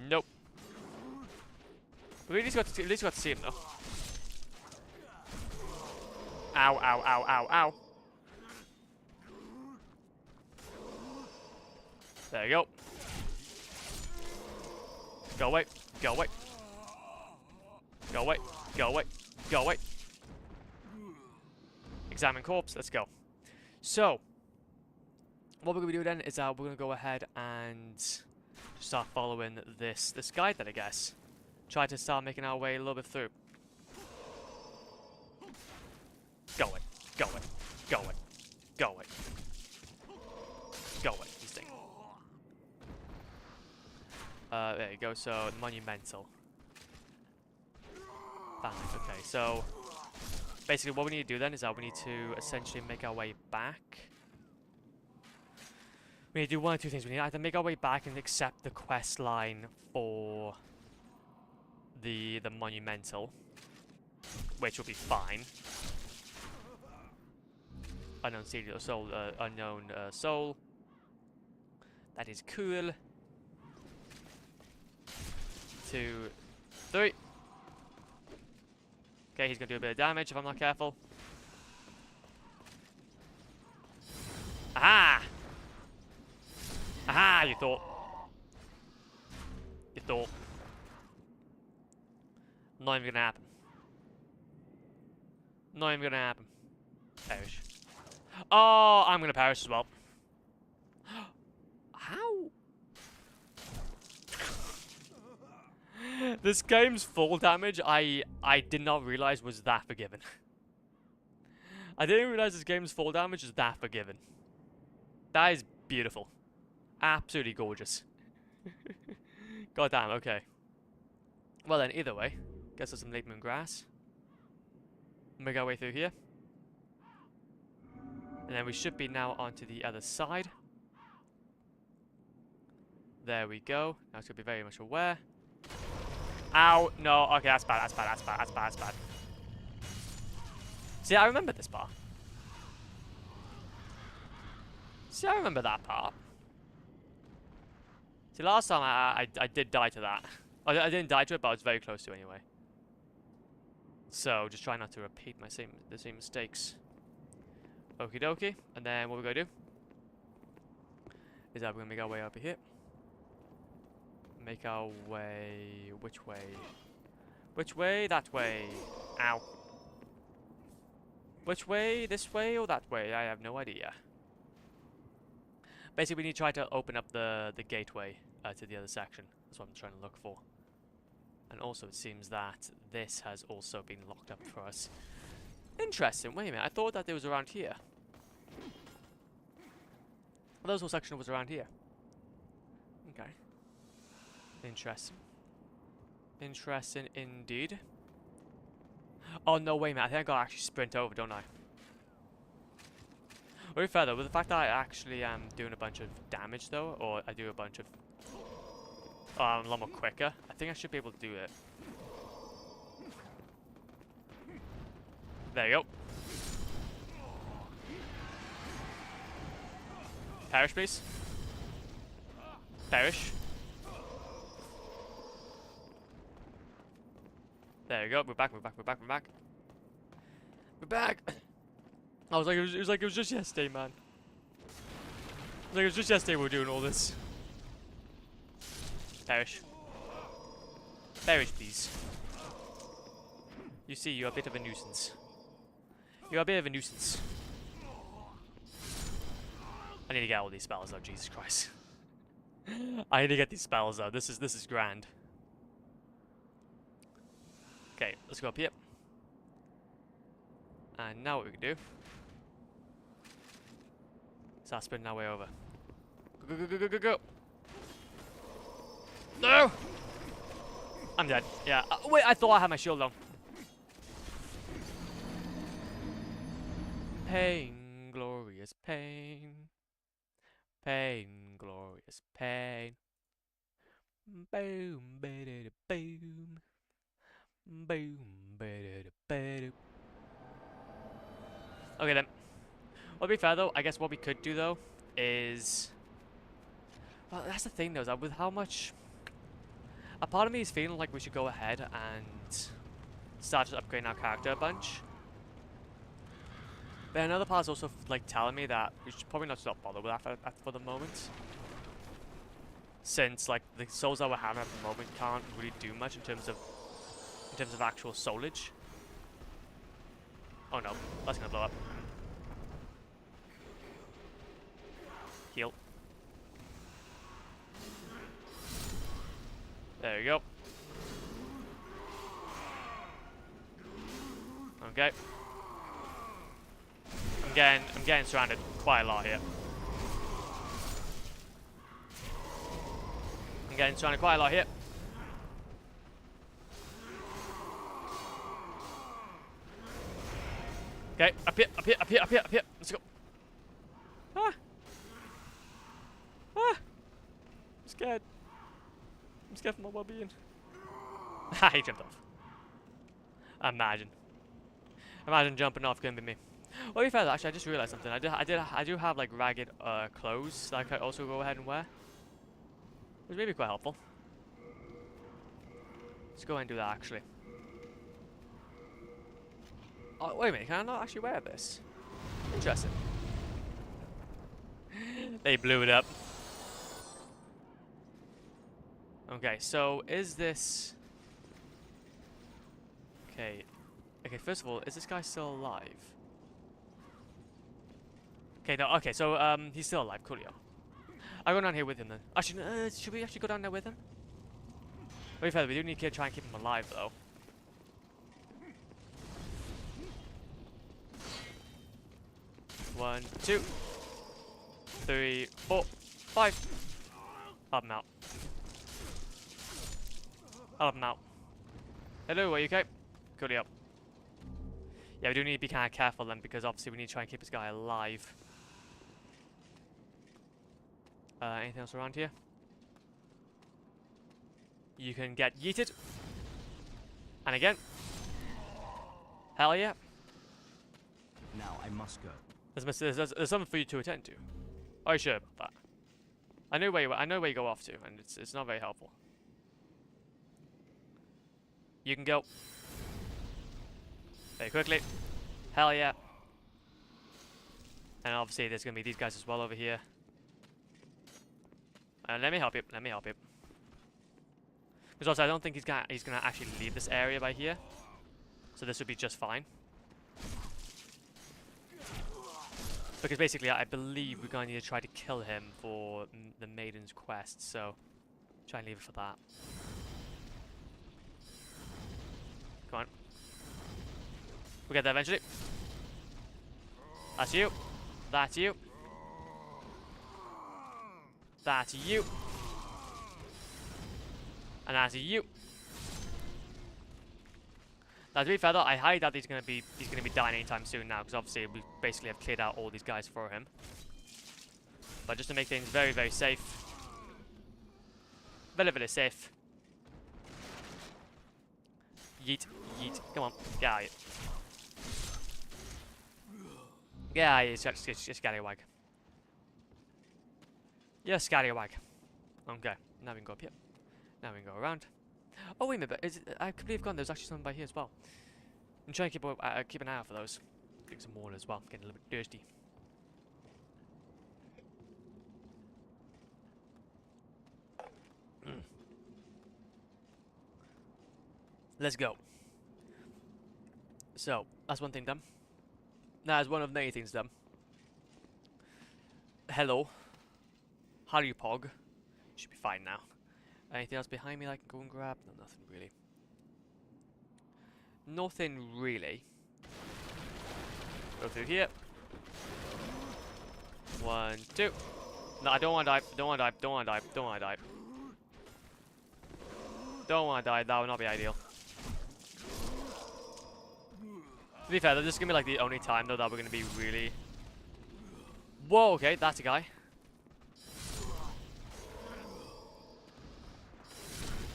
Nope. We at least got to see him though. Ow, ow, ow, ow, ow. There you go. Go away, go away. Go away, go away, go away. Examine corpse, let's go. So, what we're going to do then is we're going to go ahead and Just start following this guide then, I guess. Try to start making our way a little bit through. Go it, go it, go it, go it. Go it, this thing. There you go, so monumental. Fine, okay, so basically what we need to do then is that we need to essentially make our way back. We need to do one or two things. We need to either make our way back and accept the quest line for the monumental, which will be fine. Unknown soul, unknown soul. That is cool. 2, 3. Okay, he's gonna do a bit of damage if I'm not careful. Aha! Aha! You thought. You thought. Not even gonna happen. Not even gonna happen. Perish. Oh, I'm gonna perish as well. How? This game's fall damage, I did not realize was that forgiving. I didn't realize this game's fall damage is that forgiving. That is beautiful. Absolutely gorgeous. God damn, okay. Well then, either way, guess there's some late moon grass. Make our way through here. And then we should be now onto the other side. There we go. Now it's going to be very much aware. Ow! No, okay, that's bad, that's bad, that's bad, that's bad, that's bad. See, I remember this part. See, I remember that part. See, last time I did die to that. I didn't die to it, but I was very close to it anyway. So, just try not to repeat the same mistakes. Okie dokie. And then what we're going to do is that we're going to make our way over here. Make our way... Which way? Which way? That way. Ow. Which way? This way or that way? I have no idea. Basically, we need to try to open up the gateway to the other section. That's what I'm trying to look for. And also, it seems that this has also been locked up for us. Interesting. Wait a minute. I thought that it was around here. Well, this whole section was around here. Okay. Interesting. Interesting indeed. Oh, no, wait a minute. I think I gotta actually sprint over, don't I? Very fair though, with the fact that I actually am doing a bunch of damage though, or I do a bunch of... I'm a lot more quicker. I think I should be able to do it. There you go. Perish, please. Perish. There you go. We're back. We're back. We're back. We're back. We're back. I was like, it was just yesterday, man. Like it was just yesterday we were doing all this. Perish. Perish, please. You see, you're a bit of a nuisance. You're a bit of a nuisance. I need to get all these spells though, Jesus Christ. I need to get these spells though. This is grand. Okay, let's go up here. And now what we can do. Start spinning our way over. Go, go, go, go, go, go. No! I'm dead. Yeah. Wait, I thought I had my shield on. Pain, glorious pain. Pain, glorious pain. Boom, ba-da-da, boom. Boom, ba-da-da, ba-da. Okay then. Well, to be fair though, I guess what we could do though is... Well, that's the thing though, is that with how much... A part of me is feeling like we should go ahead and start just upgrading our character a bunch. But another part is also like telling me that we should probably not stop bother with that for the moment. Since like the souls that we're having at the moment can't really do much in terms of actual soulage. Oh no, that's gonna blow up. Heal. There you go. Okay. I'm getting surrounded quite a lot here. I'm getting surrounded quite a lot here. Okay, up here, up here, up here, up here, up here. Let's go. Ah! Ah! I'm scared. I'm scared for my well-being. Ha! He jumped off. Imagine. Imagine jumping off couldn't be me. Well, to be fair, actually, I just realized something. I do have like ragged clothes that I could also go ahead and wear, which may be quite helpful. Let's go ahead and do that actually. Oh, wait a minute, can I not actually wear this? Interesting. They blew it up. Okay, so is this... Okay, first of all, is this guy still alive? Okay, no, okay, so, he's still alive, coolio. I'll go down here with him then. Actually, should we actually go down there with him? Wait, further, we do need to try and keep him alive, though. One, two, three, four, five. Up him out. Up him out. Hello, are you okay? Coolio. Yeah, we do need to be kind of careful then, because obviously we need to try and keep this guy alive. Anything else around here? You can get yeeted. And again. Hell yeah. Now I must go. There's something for you to attend to. Are you sure about that? I know where you go off to, and it's not very helpful. You can go. Very quickly. Hell yeah. And obviously there's gonna be these guys as well over here. Let me help you. Let me help you. Because also I don't think he's gonna actually leave this area by here. So this would be just fine. Because basically I believe we're going to need to try to kill him for the Maiden's quest. So try and leave it for that. Come on. We'll get there eventually. That's you. That's you. That's you. And that's you. Now to be fair though, I highly doubt he's gonna be dying anytime soon now, because obviously we basically have cleared out all these guys for him. But just to make things very, very safe. Very, very safe. Yeet, yeet. Come on, get out of here. Get out of here, just scallywag. Yeah, scallywag. Okay, now we can go up here. Now we can go around. Oh wait a minute, but I completely forgot there's actually something by here as well. I'm trying to keep an eye out for those. Getting some more as well, getting a little bit thirsty. Let's go. So, that's one thing done. Now, that's one of many things done. Hello. How do you pog? Should be fine now. Anything else behind me that I can go and grab? No, nothing really. Nothing really. Go through here. 1, 2. No, I don't want to die. Don't want to die. Don't want to die. Don't want to die. Don't want to die. That would not be ideal. To be fair, this is going to be like the only time though that we're going to be really... Whoa, okay, that's a guy.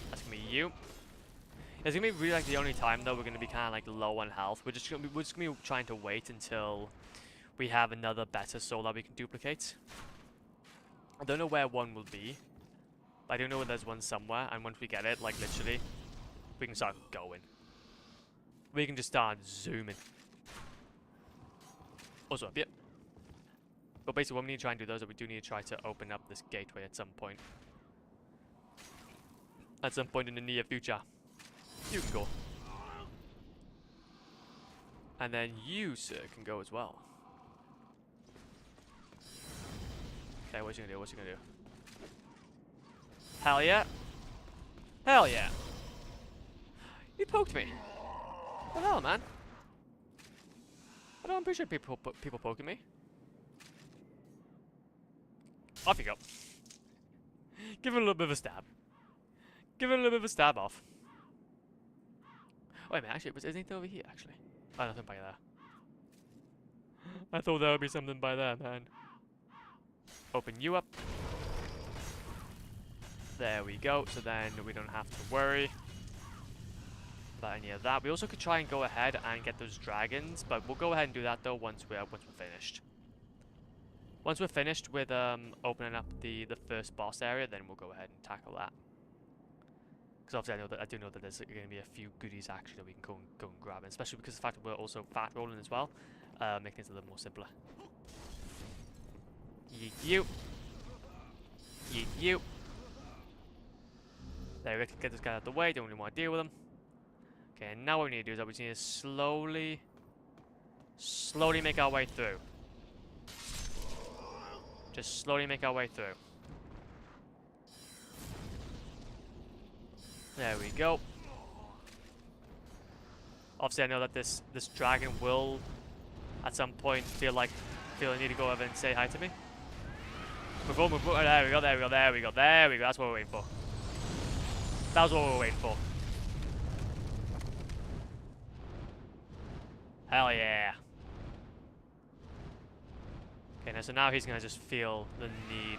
That's going to be you. It's going to be really like the only time though we're going to be kind of like low on health. We're just going to be trying to wait until we have another better soul that we can duplicate. I don't know where one will be, but I do know there's one somewhere, and once we get it, like literally, we can start going. We can just start zooming. Also up here. But basically what we need to try and do though is that we do need to try to open up this gateway at some point. At some point in the near future. You can go. And then you, sir, can go as well. Okay, what's he gonna do? What's he gonna do? Hell yeah! Hell yeah. You poked me. What the hell, man? I don't appreciate people poking me. Off you go. Give it a little bit of a stab. Give it a little bit of a stab off. Wait a minute, actually, is anything over here, actually? Oh, nothing by there. I thought there would be something by there, man. Open you up. There we go, so then we don't have to worry about any of that. We also could try and go ahead and get those dragons, but we'll go ahead and do that though once we're finished. Once we're finished with opening up the first boss area, then we'll go ahead and tackle that. Because obviously I do know that there's going to be a few goodies actually that we can go and grab, and especially because of the fact that we're also fat rolling as well, making things a little more simpler. Yeet you. Yeet you. There we go, get this guy out of the way, don't really want to deal with him. Okay, and now what we need to do is that we just need to slowly make our way through. Just slowly make our way through. There we go. Obviously I know that this dragon will at some point feel the need to go over and say hi to me. Move on, move on. There we go, there we go, there we go, there we go. That's what we're waiting for. That was what we were waiting for. Hell yeah. Okay, now so now he's gonna just feel the need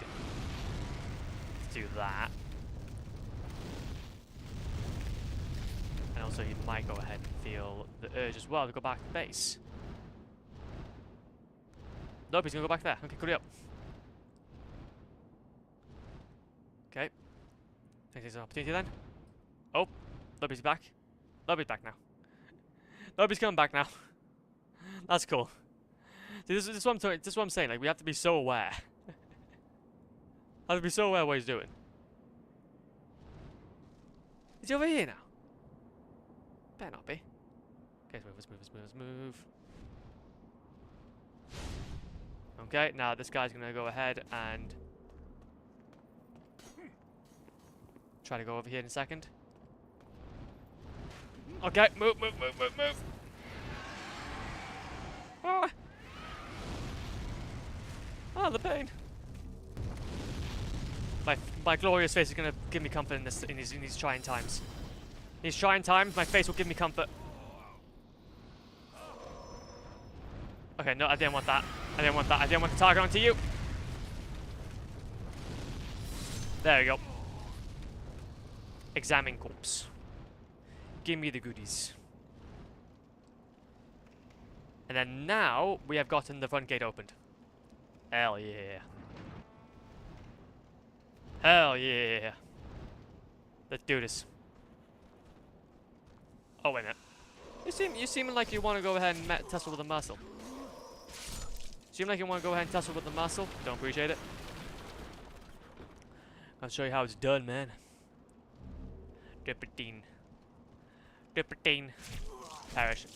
to do that. And also he might go ahead and feel the urge as well to go back to base. Nope, he's gonna go back there. Okay, good up. Okay. Think there's an opportunity then. Oh, Lobby's back. Lobby's back now. Lobby's coming back now. That's cool. See, this is what I'm saying. Like, we have to be so aware. Have to be so aware of what he's doing. Is he over here now? Better not be. Okay, let's move. Okay, now this guy's gonna go ahead and try to go over here in a second. Okay, move. Ah! Ah, the pain. My glorious face is gonna give me comfort in these trying times. In these trying times, my face will give me comfort. Okay, no, I didn't want that. I didn't want the target onto you. There we go. Examine corpse. Give me the goodies. And then now we have gotten the front gate opened. Hell yeah. Hell yeah. Let's do this. Oh, wait a minute. You seem like you want to go ahead and tussle with the muscle. Seem like you want to go ahead and tussle with the muscle. Don't appreciate it. I'll show you how it's done, man. Dippertine. Perish.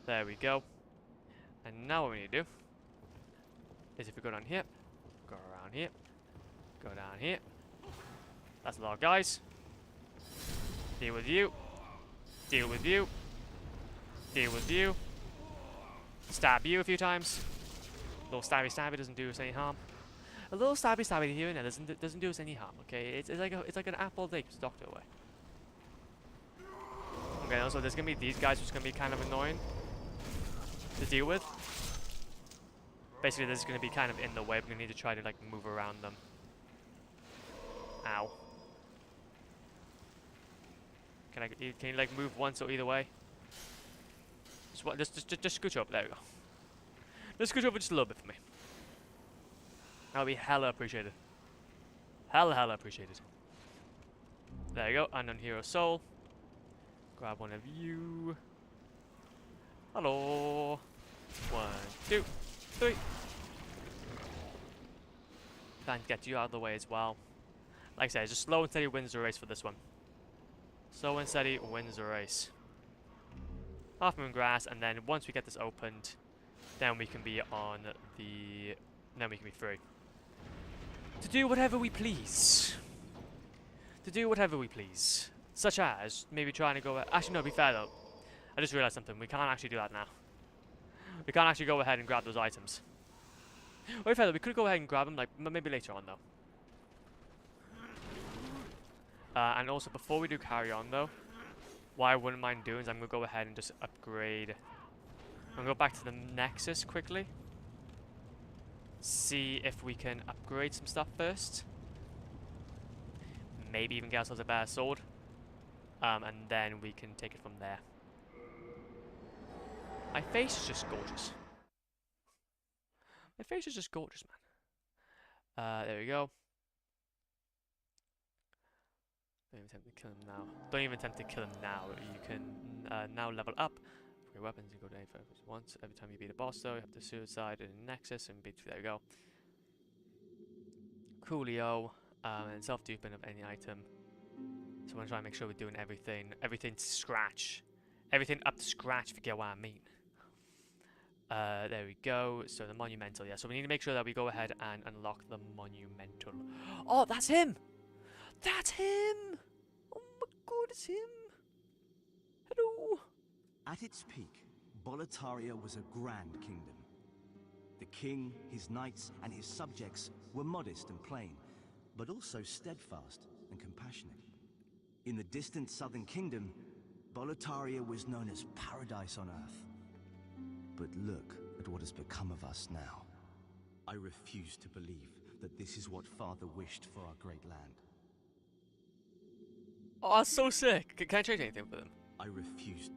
There we go. And now what we need to do is if we go down here, go around here, go down here. That's a lot of guys. Deal with you. Deal with you. Deal with you. Stab you a few times. A little stabby doesn't do us any harm. A little stabby here and there doesn't do us any harm. Okay, it's like an apple that keeps the doctor away. Okay, also there's gonna be these guys, which is gonna be kind of annoying to deal with. Basically, this is gonna be kind of in the way. We're gonna need to try to like move around them. Ow. Can you like move once or either way? Just scooch over. There we go. Just scooch over just a little bit for me. That'll be hella appreciated. Hella appreciated. There you go. Unknown hero soul. Grab one of you. Hello. 1, 2, 3. Trying to get you out of the way as well. Like I said, just slow and steady wins the race for this one. Slow and steady wins the race. Half moon grass, and then once we get this opened, then we can be on the. Then we can be free to do whatever we please. to do whatever we please. Such as maybe trying to go... Actually, no, to be fair though. I just realised something. We can't actually do that now. We can't actually go ahead and grab those items. Wait, fair though, we could go ahead and grab them, like, maybe later on though. And also, before we do carry on though, what I wouldn't mind doing is I'm going to go ahead and just upgrade... I'm going to go back to the Nexus quickly. See if we can upgrade some stuff first. Maybe even get ourselves a better sword. And then we can take it from there. My face is just gorgeous. My face is just gorgeous, man. There we go. Don't even attempt to kill him now. Don't even attempt to kill him now. You can now level up. For your weapons, you go to any focus once. Every time you beat a boss, though, you have to suicide in Nexus and beat. There we go. Coolio. And self-duping of any item. So I'm gonna try and make sure we're doing everything to scratch. Everything up to scratch, if you get what I mean. There we go. So the monumental, yeah. So we need to make sure that we go ahead and unlock the monumental. Oh, that's him! That's him! Oh my god, it's him! Hello! At its peak, Boletaria was a grand kingdom. The king, his knights, and his subjects were modest and plain, but also steadfast and compassionate. In the distant southern kingdom, Boletaria was known as paradise on earth. But look at what has become of us now. I refuse to believe that this is what Father wished for our great land. Oh, that's so sick. Can I trade anything with him? I refuse.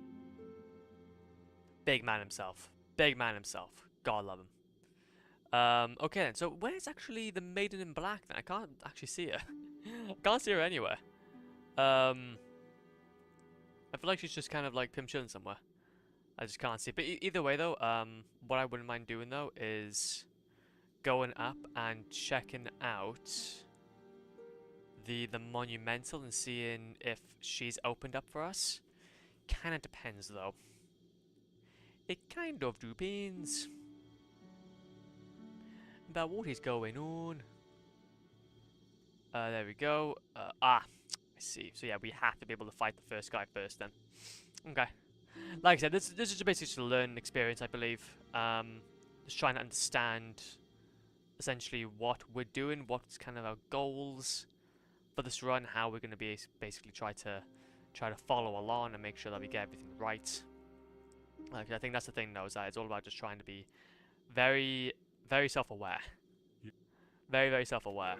Big man himself. Big man himself. God love him. Okay then, so where's actually the maiden in black then? I can't actually see her. I can't see her anywhere. I feel like she's just kind of like pimp chilling somewhere. I just can't see it. But either way though, what I wouldn't mind doing though is going up and checking out the monumental and seeing if she's opened up for us. Kinda depends though. It kind of depends about what is going on. There we go. I see. So yeah, we have to be able to fight the first guy first then. Okay. Like I said, this is basically just a learning experience, I believe. Just trying to understand essentially what we're doing, what's kind of our goals for this run, how we're going to be basically try to follow along and make sure that we get everything right. Like, I think that's the thing though, is that it's all about just trying to be very, very self-aware. Very, very self-aware.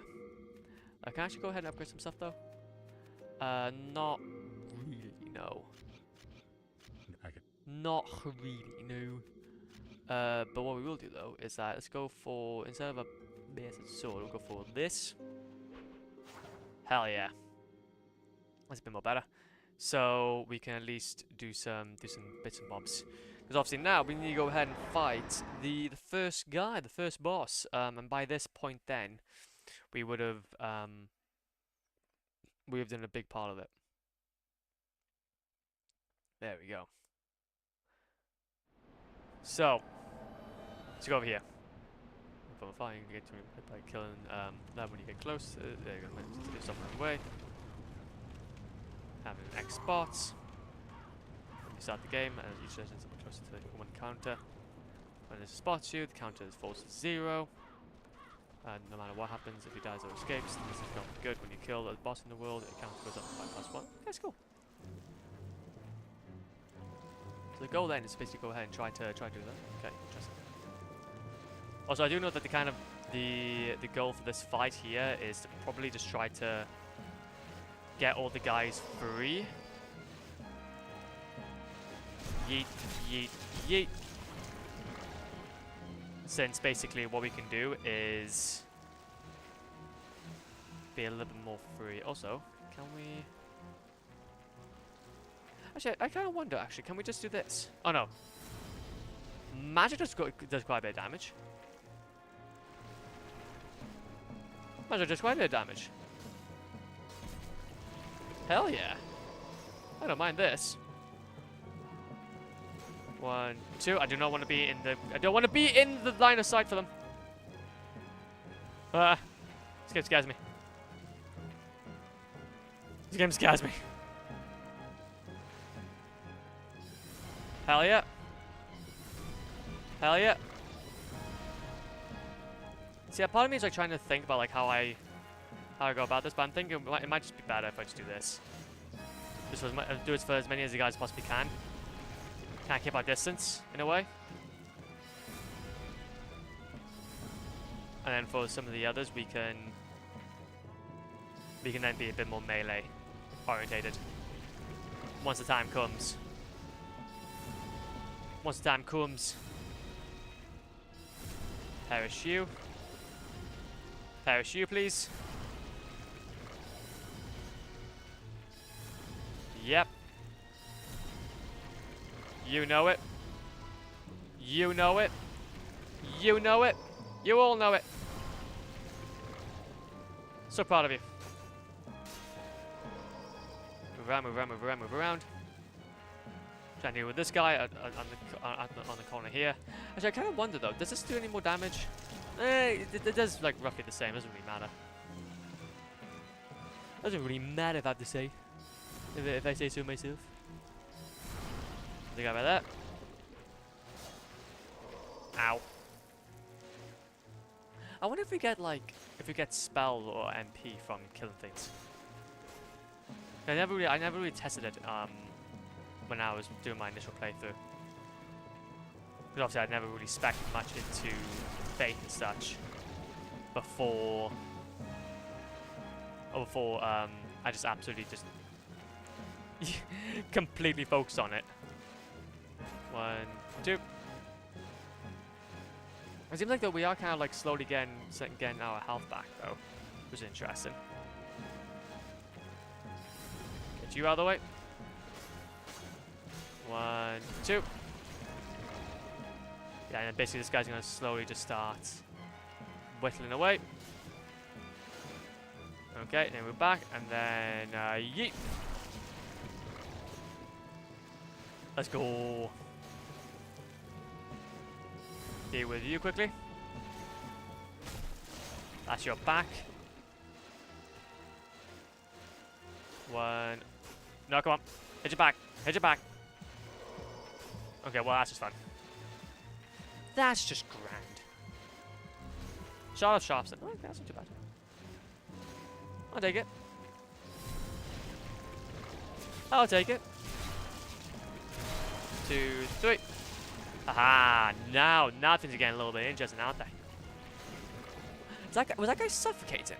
Can I actually go ahead and upgrade some stuff though? Not really, no. Not really, no. But what we will do though is that let's go for, instead of a sword, we'll go for this. Hell yeah. That's a bit more better. So we can at least do some bits and bobs. Because obviously now we need to go ahead and fight the first guy, the first boss. And by this point then, we would have done a big part of it. There we go. So let's go over here. From fire, you can get to him by killing that when you get close. There you go, do something in the way. Having an X spots. When you start the game, and each legend is closer to the one counter. When it spots you, the counter falls to 0. And no matter what happens, if he dies or escapes, this is not good. When you kill a boss in the world, the counter goes up by +1. That's cool. So the goal then is basically go ahead and try to do that. Okay, interesting. Also, I do know that the goal for this fight here is to probably just try to get all the guys free. Yeet, yeet, yeet. Since basically what we can do is be a little bit more free. Also, can we... Actually, I kind of wonder, actually, can we just do this? Oh no. Magic does quite a bit of damage. Magic does quite a bit of damage. Hell yeah. I don't mind this. 1, 2. I do not want to be in the... I don't want to be in the line of sight for them. This game scares me. This game scares me. Hell yeah. Hell yeah. See, a part of me is like trying to think about like how I go about this, but I'm thinking it might just be better if I just do this. Just do it for as many as you guys possibly can. Kind of keep our distance in a way. And then for some of the others, we can then be a bit more melee orientated. Once the time comes. Once the time comes. Perish you. Perish you, please. Yep. You know it. You know it. You know it. You all know it. So proud of you. Move around, move around, move around, move around. Trying to deal with this guy on the corner here. Actually, I kind of wonder though, does this do any more damage? It does like roughly the same. Doesn't really matter. Doesn't really matter if I have to say. If I say so myself. The guy by that. Ow. I wonder if we get spell or MP from killing things. I never really tested it when I was doing my initial playthrough. Because obviously I'd never really spec'd much into faith and such before I just absolutely just completely focused on it. 1, 2. It seems like that we are kind of like slowly getting our health back though, which is interesting. Get you out of the way. 1, 2. Yeah, and then basically this guy's gonna slowly just start whittling away. Okay, then we're back, and then yeet. Let's go. Deal with you quickly. That's your back. 1. No, come on. Hit your back. Hit your back. Okay, well, that's just fun. That's just grand. Shot of Sharpson. Oh, okay, that's not too bad. I'll take it. I'll take it. 2, 3. Aha! Now things are getting a little bit interesting, aren't they? Was that guy suffocating?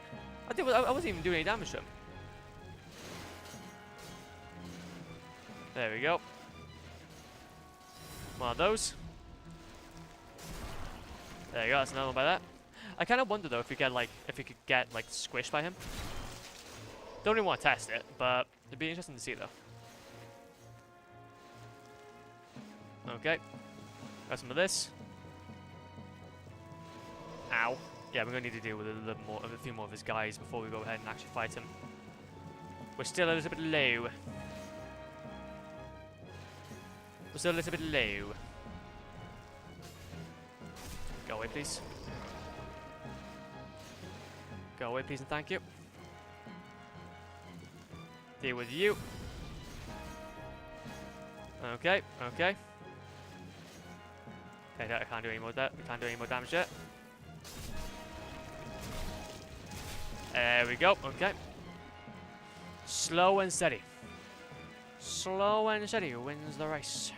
I wasn't even doing any damage to him. There we go. One of those. There you go. That's another one by that. I kind of wonder though if we could get like squished by him. Don't even want to test it, but it'd be interesting to see though. Okay. Got some of this. Ow. Yeah, we're gonna need to deal with a few more of his guys before we go ahead and actually fight him. We're still a little bit low. We're still a little bit low. Go away, please. Go away, please, and thank you. Deal with you. Okay, okay. Okay, I can't do any more damage yet. There we go. Okay. Slow and steady. Slow and steady wins the race.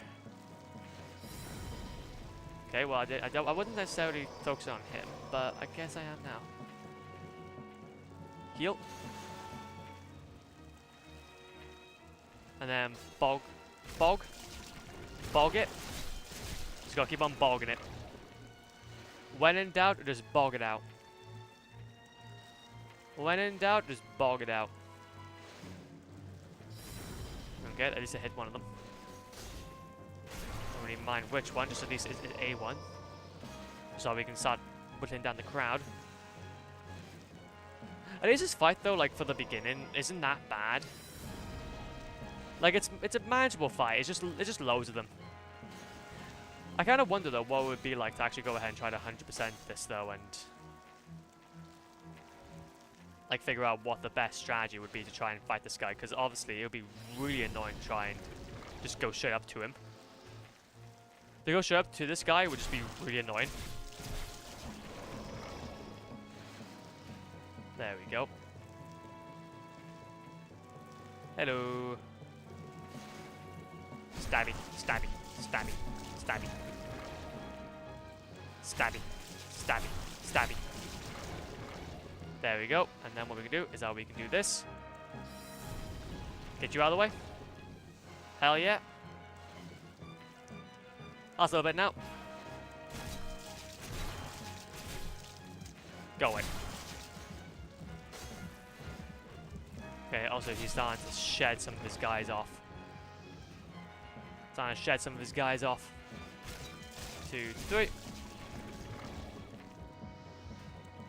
Okay, well I wouldn't necessarily focus on him, but I guess I am now. Heal. And then bog it. Just gotta keep on bogging it. When in doubt, just bog it out. When in doubt, just bog it out. Okay, at least I hit one of them. Don't really mind which one, just at least it's A1. So we can start whittling down the crowd. At least this fight though, like for the beginning, isn't that bad. Like it's a manageable fight. It's just loads of them. I kind of wonder though what it would be like to actually go ahead and try to 100% this though, and like figure out what the best strategy would be to try and fight this guy, because obviously it would be really annoying to try and just go straight up to him. To go straight up to this guy would just be really annoying. There we go. Hello. Stabby, stabby, stabby, stabby. Stabby, stabby, stabby. There we go. And then what we can do is we can do this. Get you out of the way. Hell yeah. Last little bit now. Go away. Okay, also he's starting to shed some of his guys off. Starting to shed some of his guys off. 2, 3.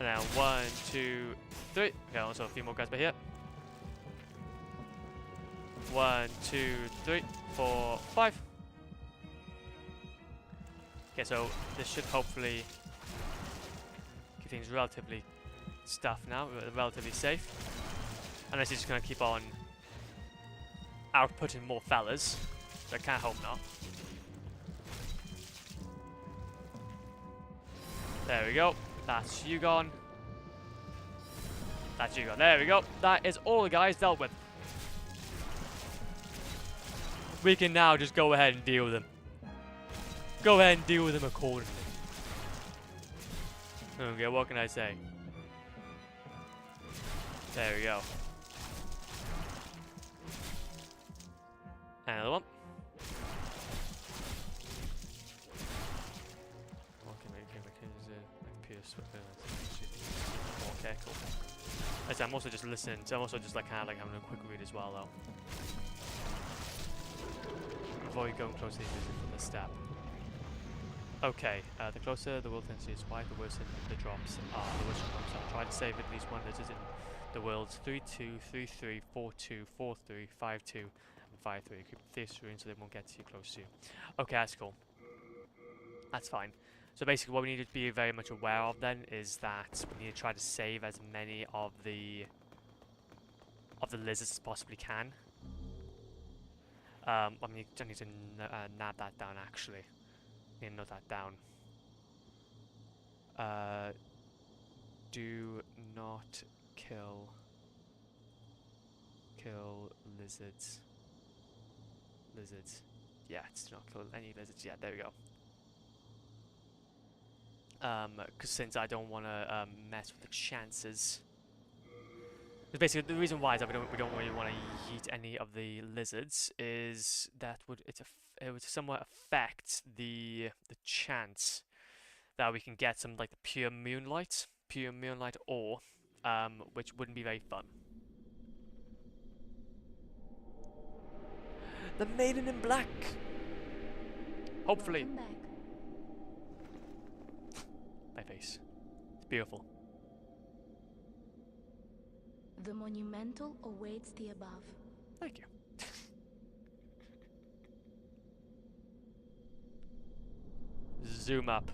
And then 1, 2, 3. Okay, also a few more guys back here. 1, 2, 3, 4, 5. Okay, so this should hopefully keep things relatively stuffed now, relatively safe. Unless he's just going to keep on outputting more fellas. So I can't hope not. There we go. That's you gone. That's you gone. There we go. That is all the guys dealt with. We can now just go ahead and deal with them. Go ahead and deal with them accordingly. Okay, what can I say? There we go. Another one. Okay, cool. I'm also just listening. So I'm also just like kind of like having a quick read as well, though. Avoid going close to the step. Okay, the closer the world tends to its wide, the worse the drops are. The worse the drops are. Try to save at least one lizard in the worlds 3-2, 3-3, 4-2, 4-3, 5-2, and 5-3. Keep this through so they won't get too close to you. Okay, that's cool. That's fine. So basically what we need to be very much aware of then is that we need to try to save as many of the lizards as possibly can. I mean, I need to nab that down actually. I need to note that down. Do not kill lizards. Lizards. Yeah, it's not kill any lizards. Yeah, there we go. Because since I don't want to mess with the chances. Because basically the reason why is that we don't really want to yeet any of the lizards is that it would somewhat affect the chance that we can get some like the pure moonlight ore, which wouldn't be very fun. The maiden in black. Hopefully. My face. It's beautiful. The monumental awaits the above. Thank you. Zoom up.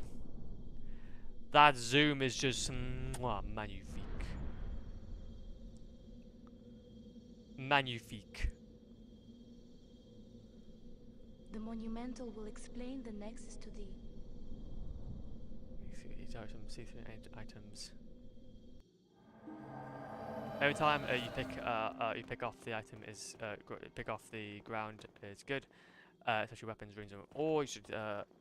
That zoom is just magnifique. Magnifique. The monumental will explain the nexus to thee. See through items. Every time you pick off the item is pick off the ground is good. Especially weapons, runes, or you should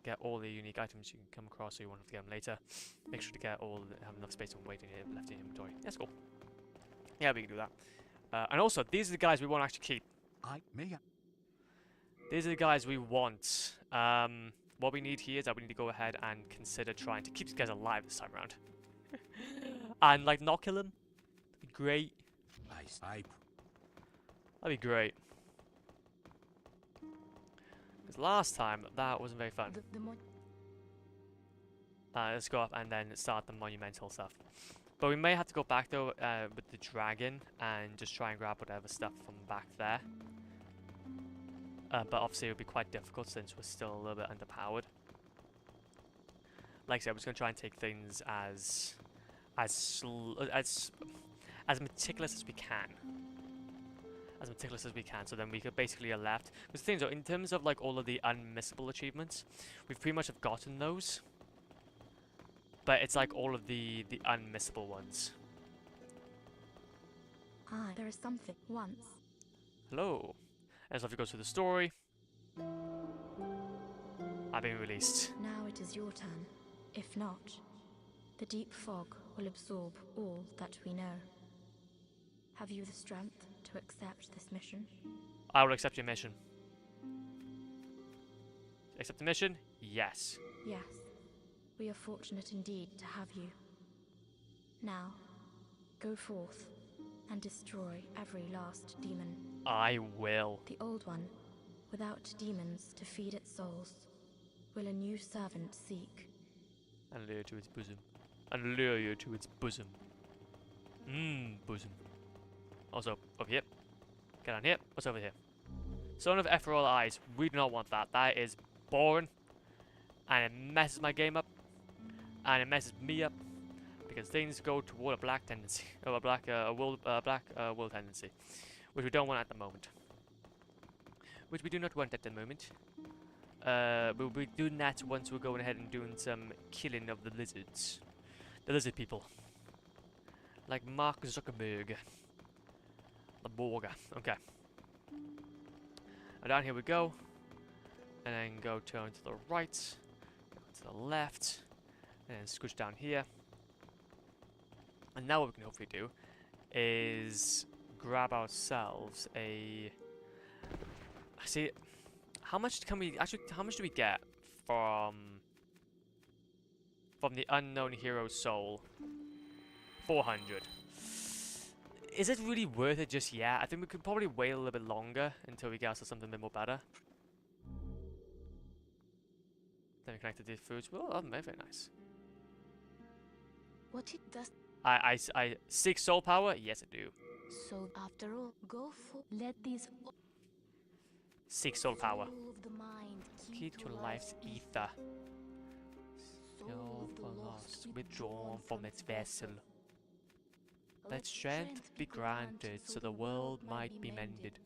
get all the unique items you can come across, so you won't have to get them later. Make sure to get have enough space and weight left in your inventory. That's cool. Yeah, we can do that. And also, these are the guys we want to actually keep. These are the guys we want. What we need here is that we need to go ahead and consider trying to keep these guys alive this time around. And, like, not kill them. That'd be great. That'd be great. Because last time, that wasn't very fun. Let's go up and then start the monumental stuff. But we may have to go back, though, with the dragon and just try and grab whatever stuff from back there. But obviously it would be quite difficult since we're still a little bit underpowered. Like I said, we're just going to try and take things as as meticulous as we can. As meticulous as we can, so then we could basically are left. Because the thing is, in terms of like all of the unmissable achievements, we've pretty much have gotten those. But it's like all of the unmissable ones. Ah, there is something. Once. Hello. And so if we go through the story, I've been released. Now it is your turn. If not, the deep fog will absorb all that we know. Have you the strength to accept this mission? I will accept your mission. Accept the mission? Yes. Yes. We are fortunate indeed to have you. Now, go forth and destroy every last demon. I will. The old one, without demons to feed its souls, will a new servant seek. And lure to its bosom. And lure you to its bosom. Bosom. Also, over here. Get on here. What's over here? Son of Ethereal Eyes. We do not want that. That is boring. And it messes my game up. And it messes me up. Because things go toward a black tendency. Or a black will tendency. Which we don't want at the moment. Which we do not want at the moment. We'll be doing that once we're going ahead and doing some killing of the lizards. The lizard people. Like Mark Zuckerberg. The Borger. Okay. And down here we go. And then go turn to the right. Go to the left. And then scooch down here. And now what we can hopefully do is grab ourselves a... See, how much can we... Actually, how much do we get from the unknown hero soul? 400. Is it really worth it just yet? I think we could probably wait a little bit longer until we get ourselves something a bit more better. Then we connected these foods. Well, oh, very, very nice. What it does. I seek soul power? Yes, I do. So after all, go for. Let these. Seek soul power. Soul of the mind, Key to life's ether. Soul for lost, withdrawn from its vessel. Let strength be granted so the world might be mended.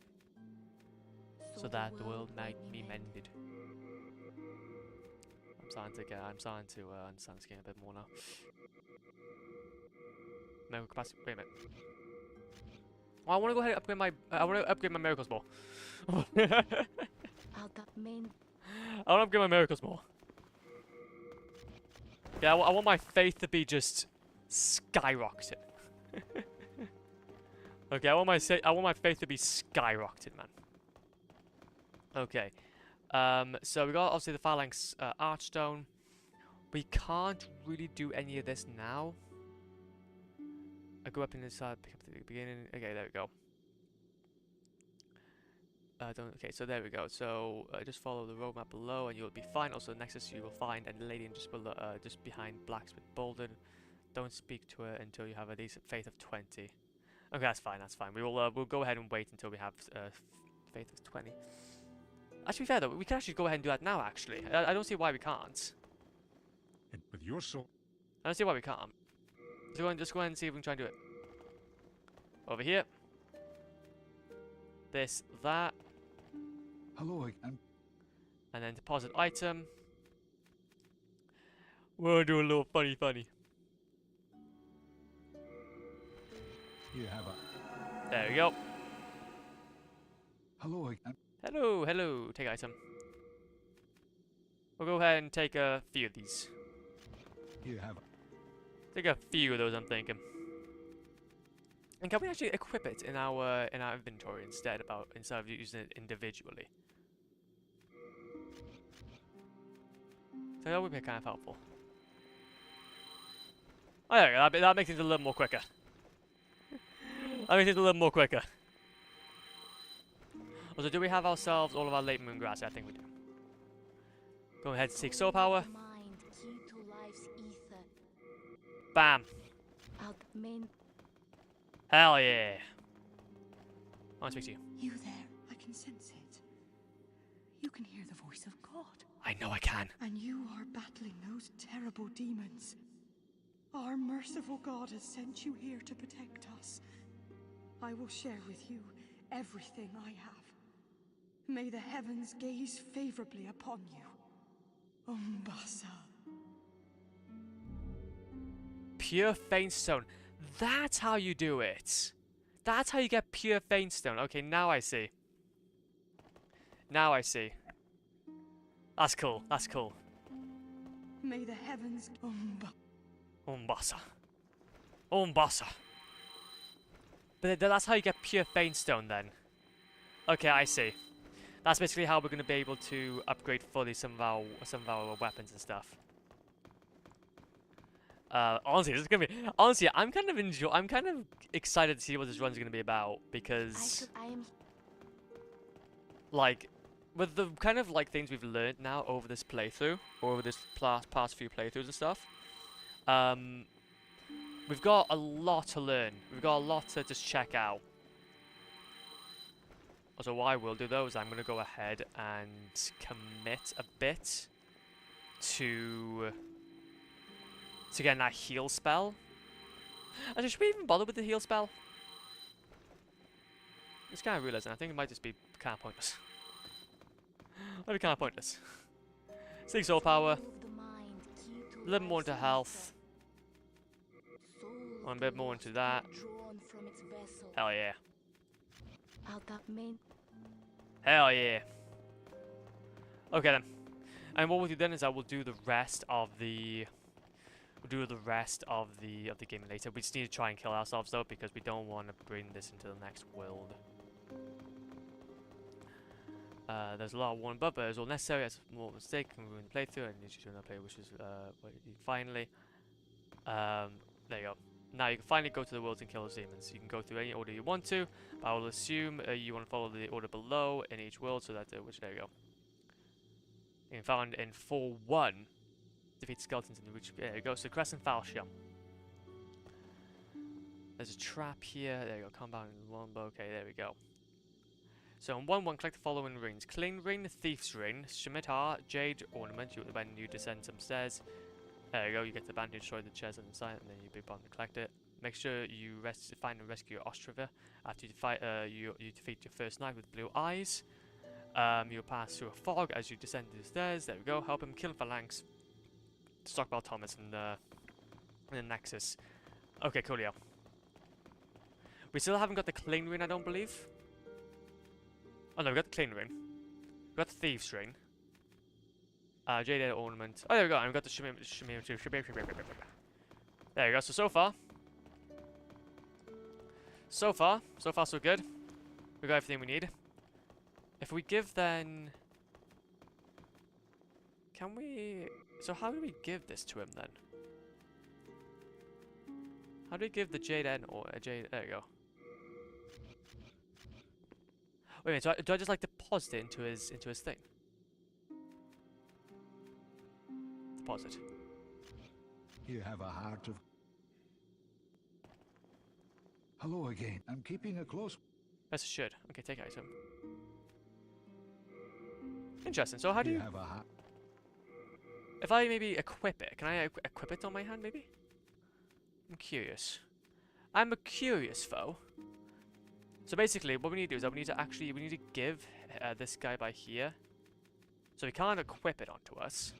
So that the world might be mended. I'm starting to understand this game a bit more now. Miracle capacity. Wait a minute. Oh, I want to go ahead and upgrade my. I want to upgrade my miracles more. I want to upgrade my miracles more. Yeah, I want my faith to be just skyrocketed. Okay, I want my faith to be skyrocketed, man. Okay. So we got obviously the Phalanx Archstone. We can't really do any of this now. I go up in this pick up the beginning. Okay, there we go. Okay, so there we go. So just follow the roadmap below, and you'll be fine. Also, Nexus you will find a lady just below, just behind Blacksmith Bolden. Don't speak to her until you have a decent faith of 20. Okay, that's fine. That's fine. We will we'll go ahead and wait until we have faith of 20. Actually, to be fair though, we can actually go ahead and do that now. Actually, I don't see why we can't. And with your soul. I don't see why we can't. Just go ahead and see if we can try and do it. Over here. This, that. Hello again. And then deposit item. We're gonna do a little funny. You have a. There we go. Hello again. Hello. Take item. We'll go ahead and take a few of these. You have a. Take a few of those, I'm thinking. And can we actually equip it in our inventory instead of using it individually? So that would be kind of helpful. Oh, there we go. That makes it a little more quicker. That makes it a little more quicker. Also, do we have ourselves all of our late moon grass? I think we do. Go ahead and seek soul power. Mind, key to life's ether. Bam. Hell yeah. I want to speak to you. You there, I can sense it. You can hear the voice of God. I know I can. And you are battling those terrible demons. Our merciful God has sent you here to protect us. I will share with you everything I have. May the heavens gaze favorably upon you. Umbasa. Pure Faintstone. That's how you do it. That's how you get pure Faintstone. Okay, now I see. Now I see. That's cool. That's cool. May the heavens Umbasa. Umbasa. But that's how you get pure Faintstone then. Okay, I see. That's basically how we're going to be able to upgrade fully some of our weapons and stuff. Honestly, this is gonna be. Honestly, I'm kind of excited to see what this run's gonna be about because, like, with the kind of like things we've learned now over this playthrough, or over this past few playthroughs and stuff, we've got a lot to learn. We've got a lot to just check out. So what I will do though is I'm gonna go ahead and commit a bit to getting that heal spell. Actually, should we even bother with the heal spell? It's kind of realizing I think it might just be kind of pointless. Might be kind of pointless. 6 soul power, a little more into health, a bit more into that. Hell yeah. Hell yeah. Okay then. And what we'll do then is I will do the rest of the game later. We just need to try and kill ourselves though, because we don't want to bring this into the next world. There's a lot of warning, but it's all necessary. As a small mistake can ruin the playthrough, and you should not play, which is finally. There you go. Now you can finally go to the worlds and kill those demons. You can go through any order you want to, but I will assume you want to follow the order below in each world, so that which there you go. You can find in 4-1. Defeat skeletons in the which there you go. So Crescent Falchion. There's a trap here. There you go. Compound in one. Okay, there we go. So in 1-1, collect the following rings: Cling Ring, Thief's Ring, Scimitar, Jade Ornament. When you descend some stairs, there you go. You get the bandage, destroy the chest on the side, and then you be bound to collect it. Make sure you find and rescue Ostriver after you fight. You defeat your first knight with blue eyes. You'll pass through a fog as you descend the stairs. There we go. Help him kill Phalanx. Stockpile Thomas and the Nexus. Okay, coolio. We still haven't got the Clean Ring, I don't believe. Oh no, we got the Clean Ring. We got the Thieves Ring. Jade Ornament. Oh, there we go. And we got the There you go. So far, so good. We got everything we need. If we give then, can we? So how do we give this to him then? How do we give the Jade N or a Jade? There you go. Wait a minute. So do I just like deposit it into his thing? Deposit. You have a heart of... Hello again. I'm keeping a close... Yes, it should. Okay, take item. Interesting. So how do you... have a heart... If I maybe equip it, can I equip it on my hand maybe? I'm curious. I'm a curious foe. So basically, what we need to do is that we need to give this guy by here. So we can't equip it onto us.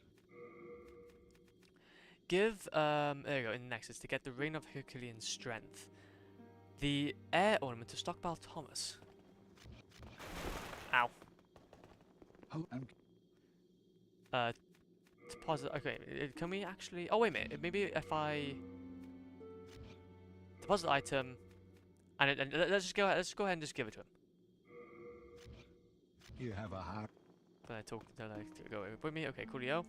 Give, there you go, in the Nexus, to get the Ring of Herculean Strength. The Air Ornament to Stockpile Thomas. Ow. Deposit, okay, can we actually, oh wait a minute, maybe if I deposit item, and let's just go ahead and just give it to him. You have a heart. But I talk, go with me, okay, coolio.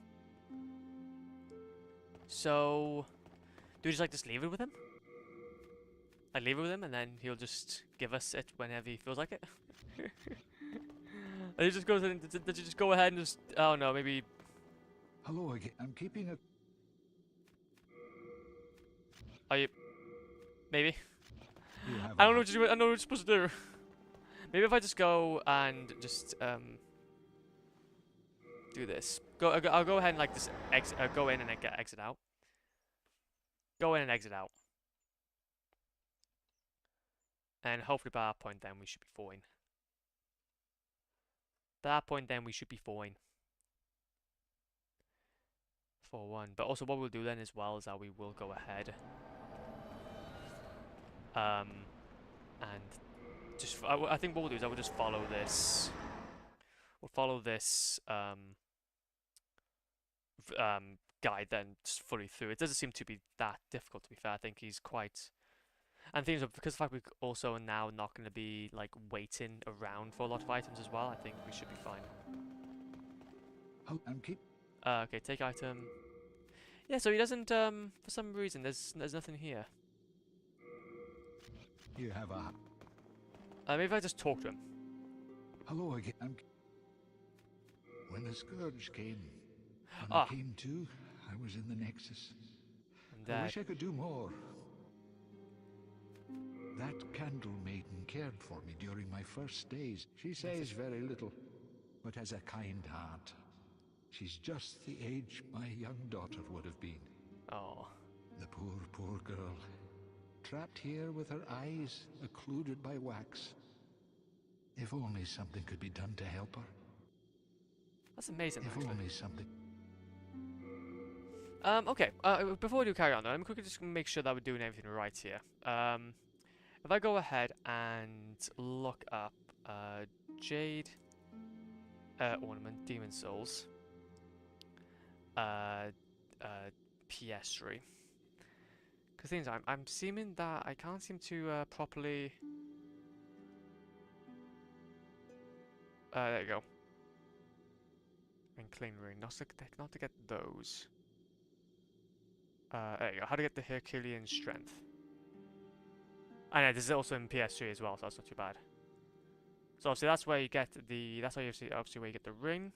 So, do we just like just leave it with him? I leave it with him, and then he'll just give us it whenever he feels like it. He just goes and does he just go ahead and just, oh no, maybe. Hello again. I'm keeping a... Are you? Maybe. You have I don't know what to do. I don't know what you're supposed to do. Maybe if I just go and just do this. I'll go ahead and like just exit. Go in and then exit out. Go in and exit out. And hopefully by that point then we should be fine. By that point then we should be fine. 4-1. But also what we'll do then as well is that we will go ahead. And just I think what we'll do is I will just follow this. We'll follow this guide then just fully through. It doesn't seem to be that difficult, to be fair. I think he's quite. And things are, because of the fact we also are now not going to be like waiting around for a lot of items as well. I think we should be fine. Oh, and keep. Okay, take item. Yeah, so he doesn't. For some reason, there's nothing here. You have a. Maybe if I just talk to him. Hello again. When the scourge came, when Ah. I came to, I was in the Nexus. And I wish I could do more. That candle maiden cared for me during my first days. She says very little, but has a kind heart. She's just the age my young daughter would have been. Oh. The poor, poor girl. Trapped here with her eyes occluded by wax. If only something could be done to help her. That's amazing. If Actually. only something. Okay. Before we do carry on, though, let me quickly just make sure that we're doing everything right here. If I go ahead and look up Jade Ornament, Demon Souls, Ps3. Because things I'm seeming that I can't seem to properly. There you go. And clean ring, not to get those. There you go. How to get the Herculean strength. I know this is also in PS3 as well, so that's not too bad. So obviously that's where you get the. That's where you obviously where you get the ring,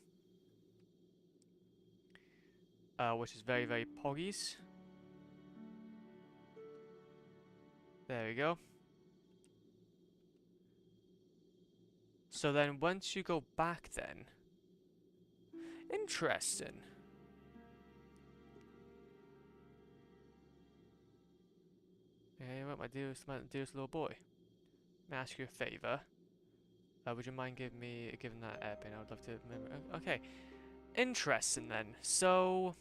which is very very poggies. There we go. So then once you go back, then interesting. Hey, what my dearest little boy? May I ask you a favour? Would you mind giving that airpin? I would love to remember. Okay, interesting then. So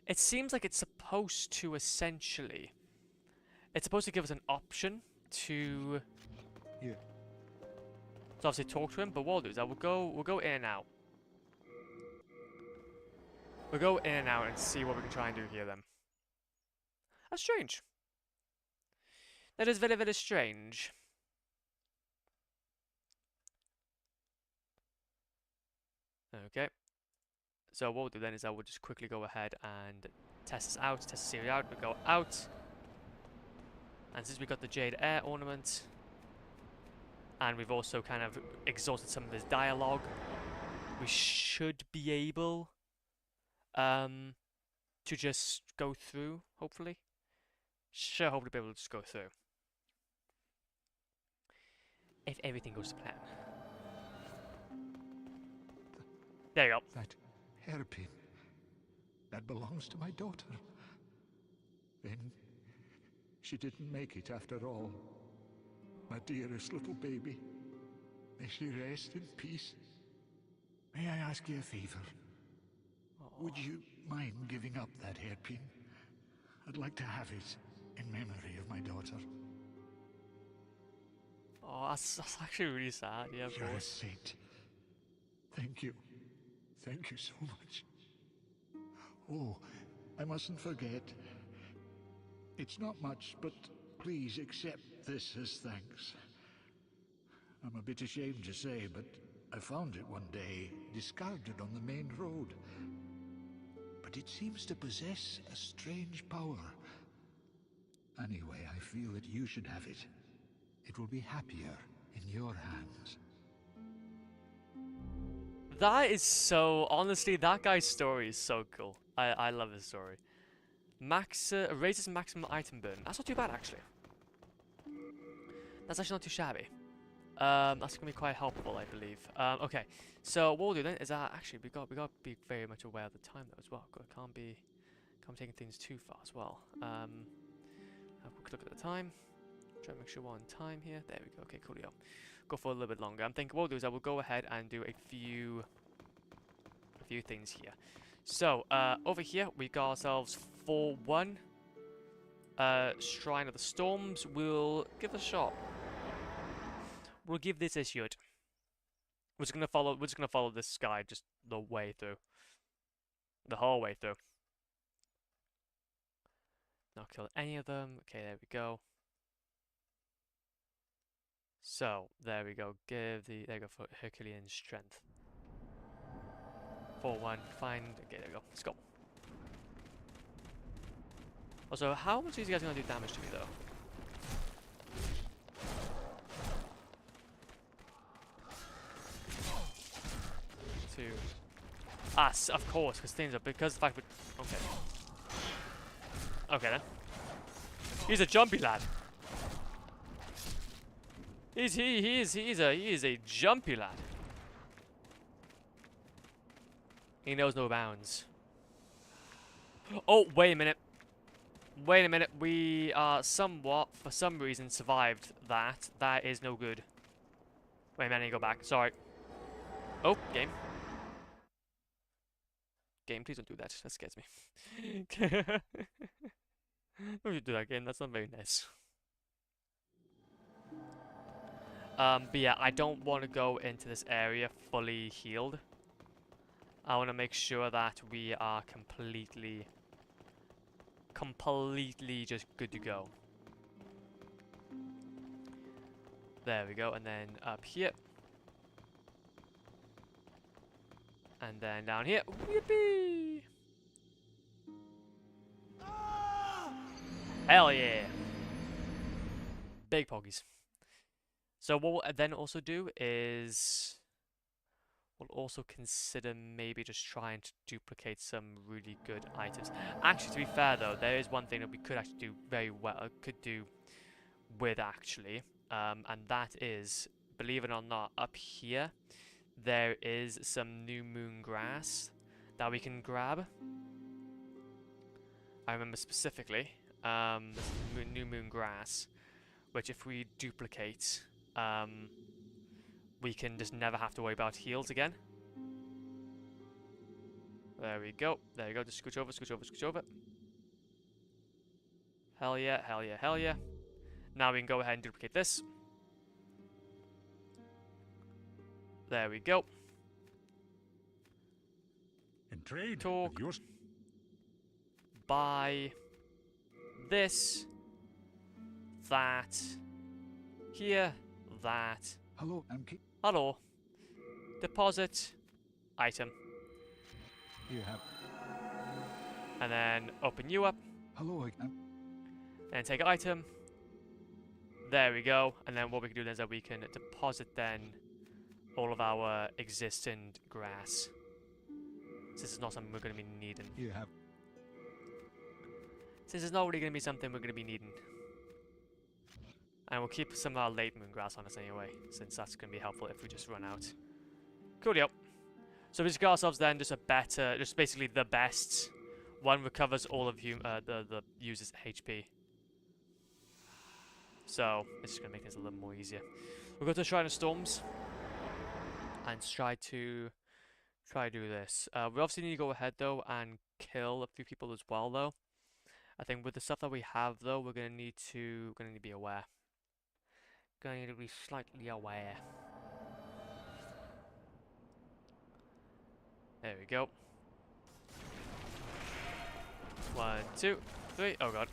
it seems like it's supposed to essentially. It's supposed to give us an option to. Yeah. So obviously talk to him, but what we'll do is we'll go in and out. We'll go in and out and see what we can try and do here then. That's strange. That is very, very strange. Okay. So what we'll do then is I will just quickly go ahead and test this out, test the series out. We'll go out. And since we got the Jade Air ornament, and we've also kind of exhausted some of this dialogue, we should be able to just go through, hopefully. Should hopefully be able to just go through. If everything goes to plan. There you go. That hairpin. That belongs to my daughter. Then she didn't make it after all. My dearest little baby. May she rest in peace. May I ask you a favor? Would you mind giving up that hairpin? I'd like to have it in memory of my daughter. Oh, that's actually really sad. Yeah, of You're a course. saint. Thank you. Thank you so much. Oh, I mustn't forget. It's not much, but please accept this as thanks. I'm a bit ashamed to say, but I found it one day, discarded on the main road. But it seems to possess a strange power. Anyway, I feel that you should have it. It will be happier in your hands. That is so... Honestly, that guy's story is so cool. I love his story. Raises maximum item burn. That's not too bad, actually. That's actually not too shabby. That's gonna be quite helpful, I believe. Okay, so what we'll do then is actually we got to be very much aware of the time though as well. Can't be I'm taking things too far as well. Have a quick look at the time. Try to make sure we're on time here. There we go. Okay, coolio. Go for a little bit longer. I'm thinking what we'll do is I will go ahead and do a few things here. So, over here we got ourselves 4-1. Shrine of the Storms. We'll give it a shot. We'll give this a shot. We're just gonna follow this guy just the way through. The whole way through. Not kill any of them. Okay, there we go. So, there we go. There you go for Herculean strength. 4-1, fine. Okay, there we go. Let's go. Also, how much are these guys gonna do damage to me though? Two. Ah, of course, because the fact that okay. Okay then. He's a jumpy lad. He is a jumpy lad. He knows no bounds. Oh, wait a minute. Wait a minute. We somewhat, for some reason, survived that. That is no good. Wait a minute, I need to go back. Sorry. Oh, game. Game, please don't do that. That scares me. Don't do that, game. That's not very nice. But yeah, I don't want to go into this area fully healed. I want to make sure that we are completely just good to go. There we go, and then up here. And then down here. Yippee! Hell yeah! Big poggies. So what we'll then also do is we'll also consider maybe just trying to duplicate some really good items. Actually, to be fair though, there is one thing that we could actually do very well, could do with actually, and that is, believe it or not, up here there is some new moon grass that we can grab. I remember specifically, new moon grass, which if we duplicate, we can just never have to worry about heals again. There we go. There you go. Just scooch over, scooch over, scooch over. Hell yeah, hell yeah, hell yeah. Now we can go ahead and duplicate this. There we go. And trade Talk. with yours. Buy this, that, here, that. Hello, Hello. Deposit. Item. you have. And then open you up. Hello, And take item. There we go. And then what we can do then is that we can deposit then all of our existing grass. This is not something we're going to be needing. you have. Since it's not really going to be something we're going to be needing. And we'll keep some of our late moon grass on us anyway, since that's going to be helpful if we just run out. Coolio. So we just got ourselves then just a better, just basically the best. One recovers all of the user's HP. So it's just going to make things a little more easier. We'll go to the Shrine of Storms. And try to do this. We obviously need to go ahead though and kill a few people as well though. I think with the stuff that we have though, we're gonna need to be aware. Going to be slightly aware. There we go. 1, 2, 3. Oh god.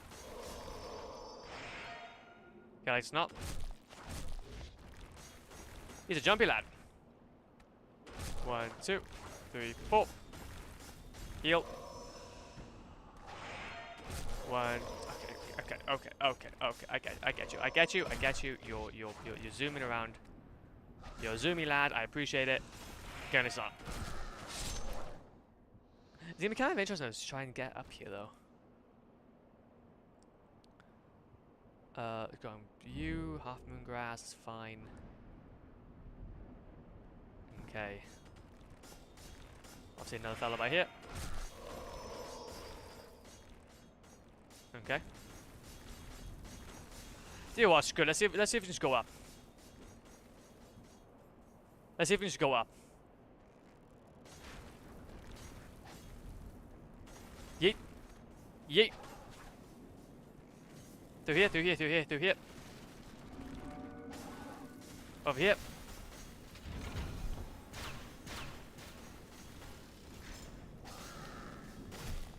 Okay, it's not. He's a jumpy lad. 1, 2, 3, 4. Heal. 1. Okay. I get you. You're zooming around. You're a zoomy lad. I appreciate it. Gonna stop. It's gonna be kind of interesting to try and get up here though. Going you, half moon grass is fine. Okay. Obviously another fella by here. Okay. Do you know what? Screw it. Let's see if we can just go up. Let's see if we can just go up. Yeet. Yeet. Through here, through here, through here, through here. Over here.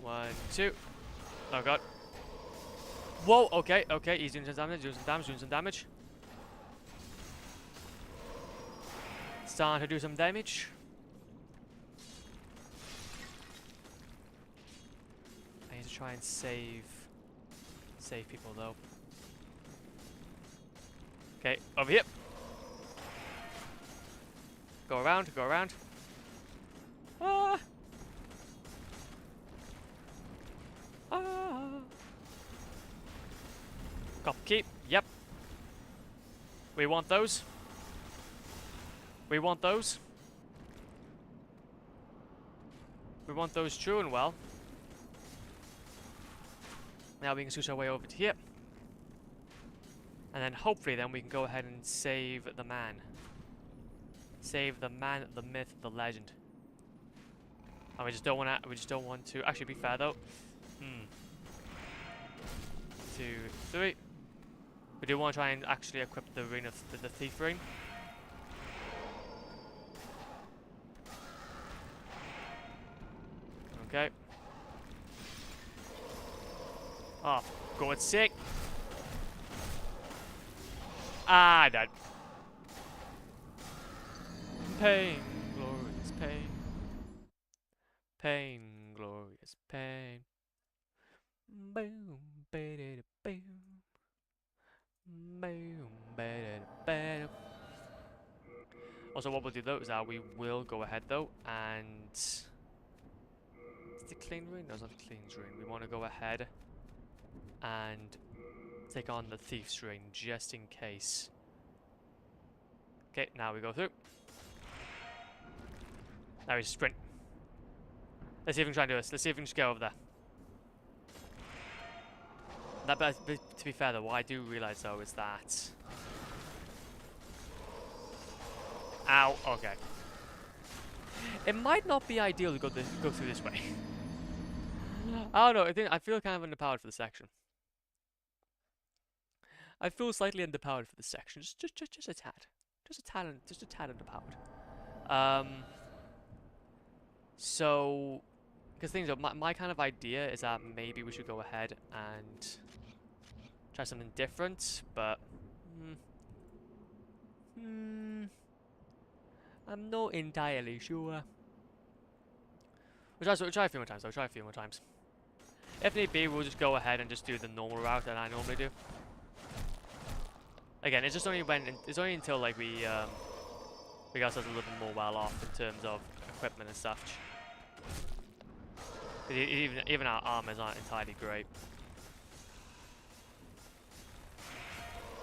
One, two. Oh god. Whoa, okay, okay, he's doing some damage, doing some damage, doing some damage. Starting to do some damage. I need to try and save people though. Okay, over here. Go around, go around. Ah! Ah! Copper key, yep. We want those. We want those. We want those true and well. Now we can switch our way over to here. And then hopefully then we can go ahead and save the man. Save the man, the myth, the legend. And we just don't want to actually be fair though. 2, 3. We do want to try and actually equip the ring of the thief ring. Okay. Oh, going sick. Ah, dead. Pain, glorious pain. Pain, glorious pain. Boom, ba-da-da, boom. Boom, ba-da-da, ba-da. Also, what we'll do though is that we will go ahead though and... Is it the clean ring? No, it's not the clean ring. We want to go ahead and take on the thief's ring just in case. Okay, now we go through. Now we just sprint. Let's see if we can try and do this. Let's see if we can just go over there. That, but to be fair though, what I do realise though is that... Ow, okay. It might not be ideal to go through this way. I don't know, I feel kind of underpowered for this section. I feel slightly underpowered for this section, just a tad. Just a tad underpowered. So, because things are, my kind of idea is that maybe we should go ahead and try something different, but I'm not entirely sure. We'll try a few more times though, try a few more times. If need be, we'll just go ahead and just do the normal route that I normally do. Again, it's just only until like we got ourselves a little bit more well off in terms of equipment and stuff. Even our armors aren't entirely great.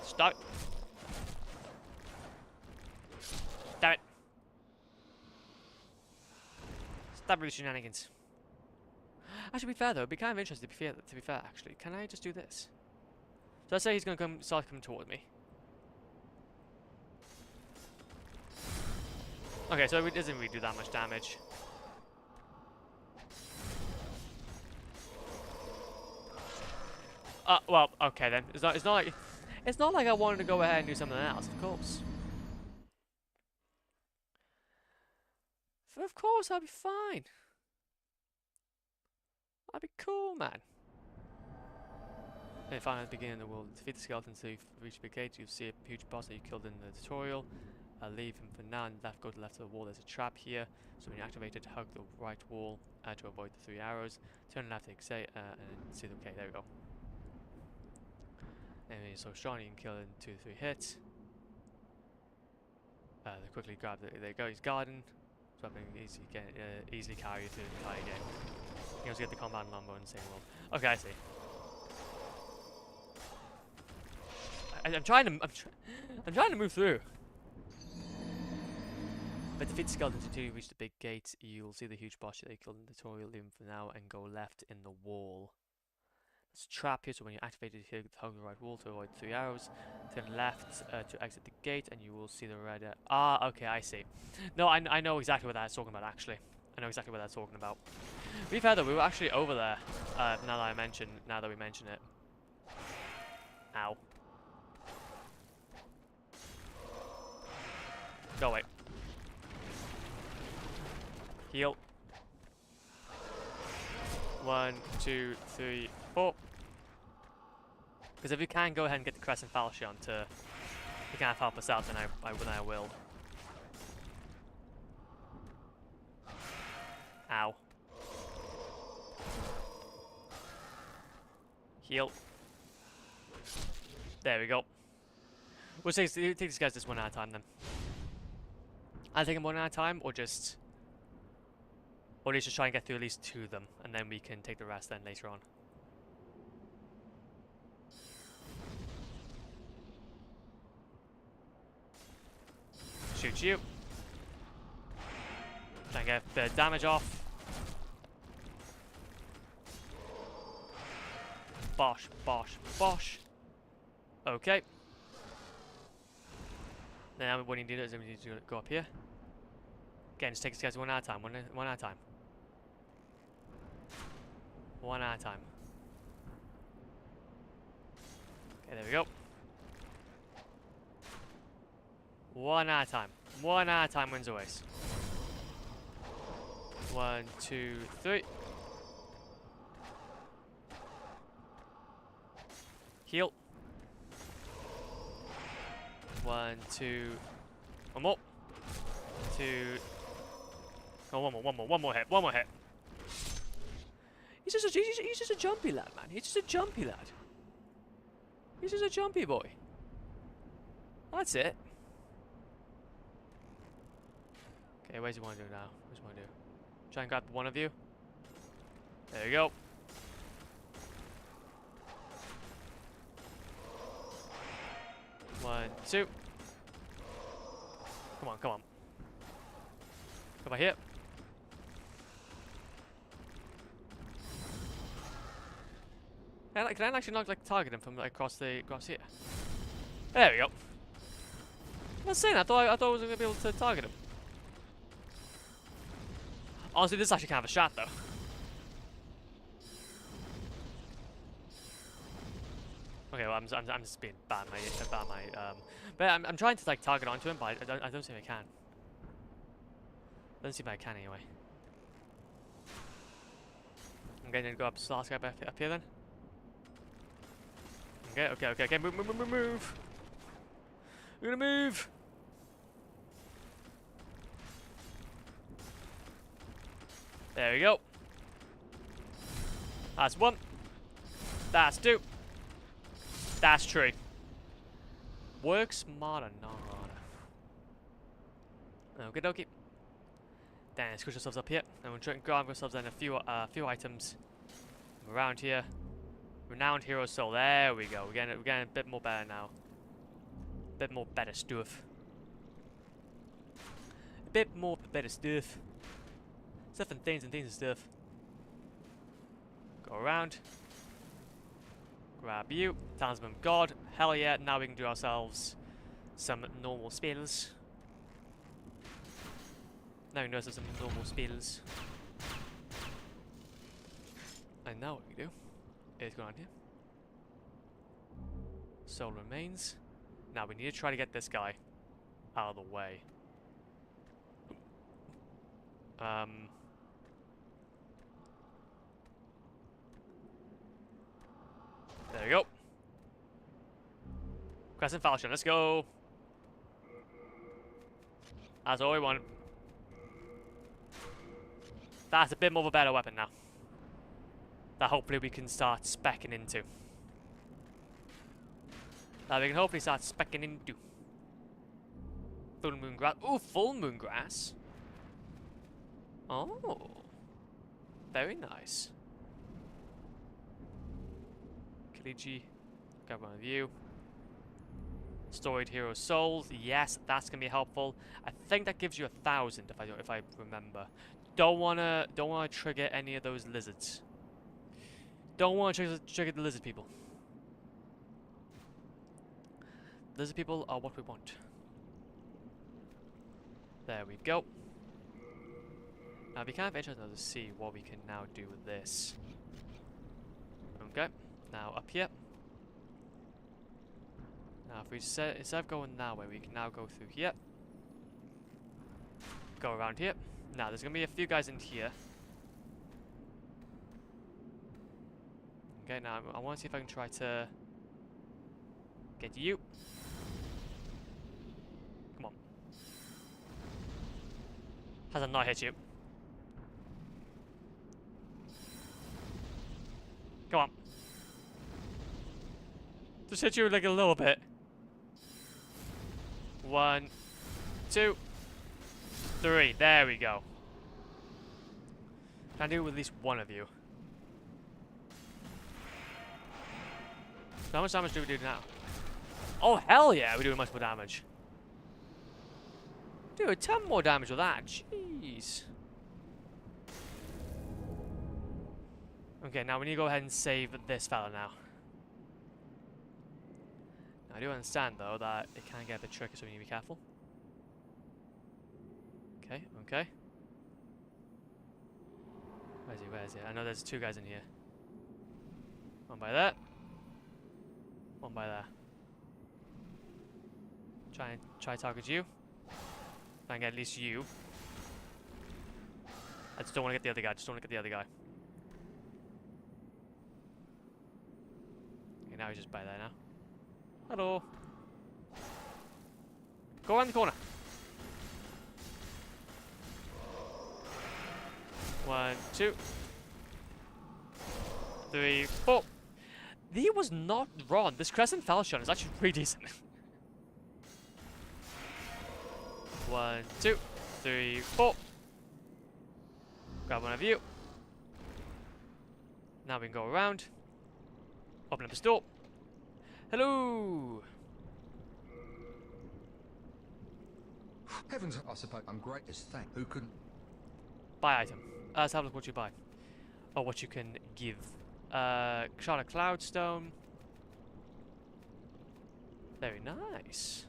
Stuck. Damn it. Stop with the shenanigans. Actually, to be fair though, it'd be kind of interesting to be fair actually. Can I just do this? So let's say he's gonna start coming toward me. Okay, so it doesn't really do that much damage. Well, okay then. It's not like I wanted to go ahead and do something else, of course. Of course, I'll be fine. I'll be cool, man. And finally, at the beginning of the world, defeat the skeletons to reach the gate. You see a huge boss that you killed in the tutorial. Leave him for now and go to the left of the wall. There's a trap here. So when you activate it, hug the right wall to avoid the 3 arrows. Turn left to exit and see the... Okay, there we go. And he's so strong you can kill in 2 to 3 hits. They quickly grab there you go, he's garden. So I can easily carry you through the entire game. You can also get the combat number in the same world. Okay, I see. I'm trying to move through. But defeat the skeletons until you reach the big gate. You'll see the huge boss that you killed in the tutorial. Leave him for now and go left in the wall. There's a trap here, so when you activate it, hit the hug the right wall to avoid 3 arrows. To the left to exit the gate, and you will see the red. Ah, okay, I see. No, I know exactly what that's talking about. Actually, I know exactly what that's talking about. To be fair though, we were actually over there. Now that we mention it. Ow. Go away. Heal. 1, 2, 3, 4. Because if you can go ahead and get the Crescent Falchion to, you can't help us out, then I will. Ow. Heal. There we go. We'll take these guys just one at a time then. I'll take them one at a time, or just... Or at least just try and get through at least 2 of them, and then we can take the rest then later on. Shoot you. Try and get the damage off. Bosh, bosh, bosh. Okay. Now what you need to do is we need to go up here. Again, just take these guys one at a time, one at a time. One at a time. Okay, there we go. One at a time. One at a time wins the race. 1, 2, 3. Heal. 1, 2. One more. 2. Oh, one more hit. One more hit. He's just a jumpy lad, man. He's just a jumpy lad. He's just a jumpy boy. That's it. Okay, what does he want to do now? What does he want to do? Try and grab one of you. There you go. One, 2. Come on, come on. Come on here. Can I actually not like target him from like across here? There we go. I was saying, I thought I was gonna be able to target him. Honestly, this is actually kind of a shot though. Okay, well I'm just being bad but I'm trying to like target onto him, but I don't see if I can. Don't see if I can anyway. I'm going to go up to the last guy up here then. Okay. Move. We're gonna move. There we go. That's 1. That's 2. That's 3. Work smarter, not harder. Okie dokie. Then squish ourselves up here, and we'll try and grab ourselves then a few items around here. Renowned Hero Soul. There we go. We're getting a bit more better now. A bit more better stuff. A bit more better stuff. Stuff and things and stuff. Go around. Grab you. Talisman of God. Hell yeah. Now we can do ourselves some normal spells. Now we know some normal spells. And now what we do is go on here. Soul remains. Now we need to try to get this guy out of the way. There we go. Crescent Falchion, let's go. That's all we want. That's a bit more of a better weapon now. That hopefully we can start speccing into. That we can hopefully start speccing into. Full moon grass. Ooh, full moon grass. Oh. Very nice. Kaliji. Got one of you. Storied Hero Souls. Yes, that's gonna be helpful. I think that gives you 1,000 if I remember. Don't wanna trigger any of those lizards. Don't want to trigger the lizard people. Lizard people are what we want. There we go. Now, we kind of interested to see what we can now do with this. Okay, now up here. Now, if we instead of going that way, we can now go through here. Go around here. Now, there's going to be a few guys in here. Okay, now I want to see if I can try to get you. Come on. Has I not hit you? Come on. Just hit you like a little bit. 1, 2, 3. There we go. Can I do it with at least one of you? So how much damage do we do now? Oh, hell yeah, we're doing much more damage. Dude, 10 more damage with that. Jeez. Okay, now we need to go ahead and save this fella now. Now, I do understand, though, that it can get a bit tricky, so we need to be careful. Okay, okay. Where is he? Where is he? I know there's 2 guys in here. One by there. One by there. Try target you. Try and get at least you. I just don't want to get the other guy. Just don't want to get the other guy. Okay, now he's just by there now. Hello. Go around the corner. 1, 2, 3, 4. He was not wrong. This Crescent Falchion is actually pretty decent. 1, 2, 3, 4. Grab one of you. Now we can go around. Open up the store. Hello. Heavens, I suppose I'm great as thank. Who couldn't? Buy item. Let's have a look what you buy. Or what you can give. Shard of Cloudstone. Very nice.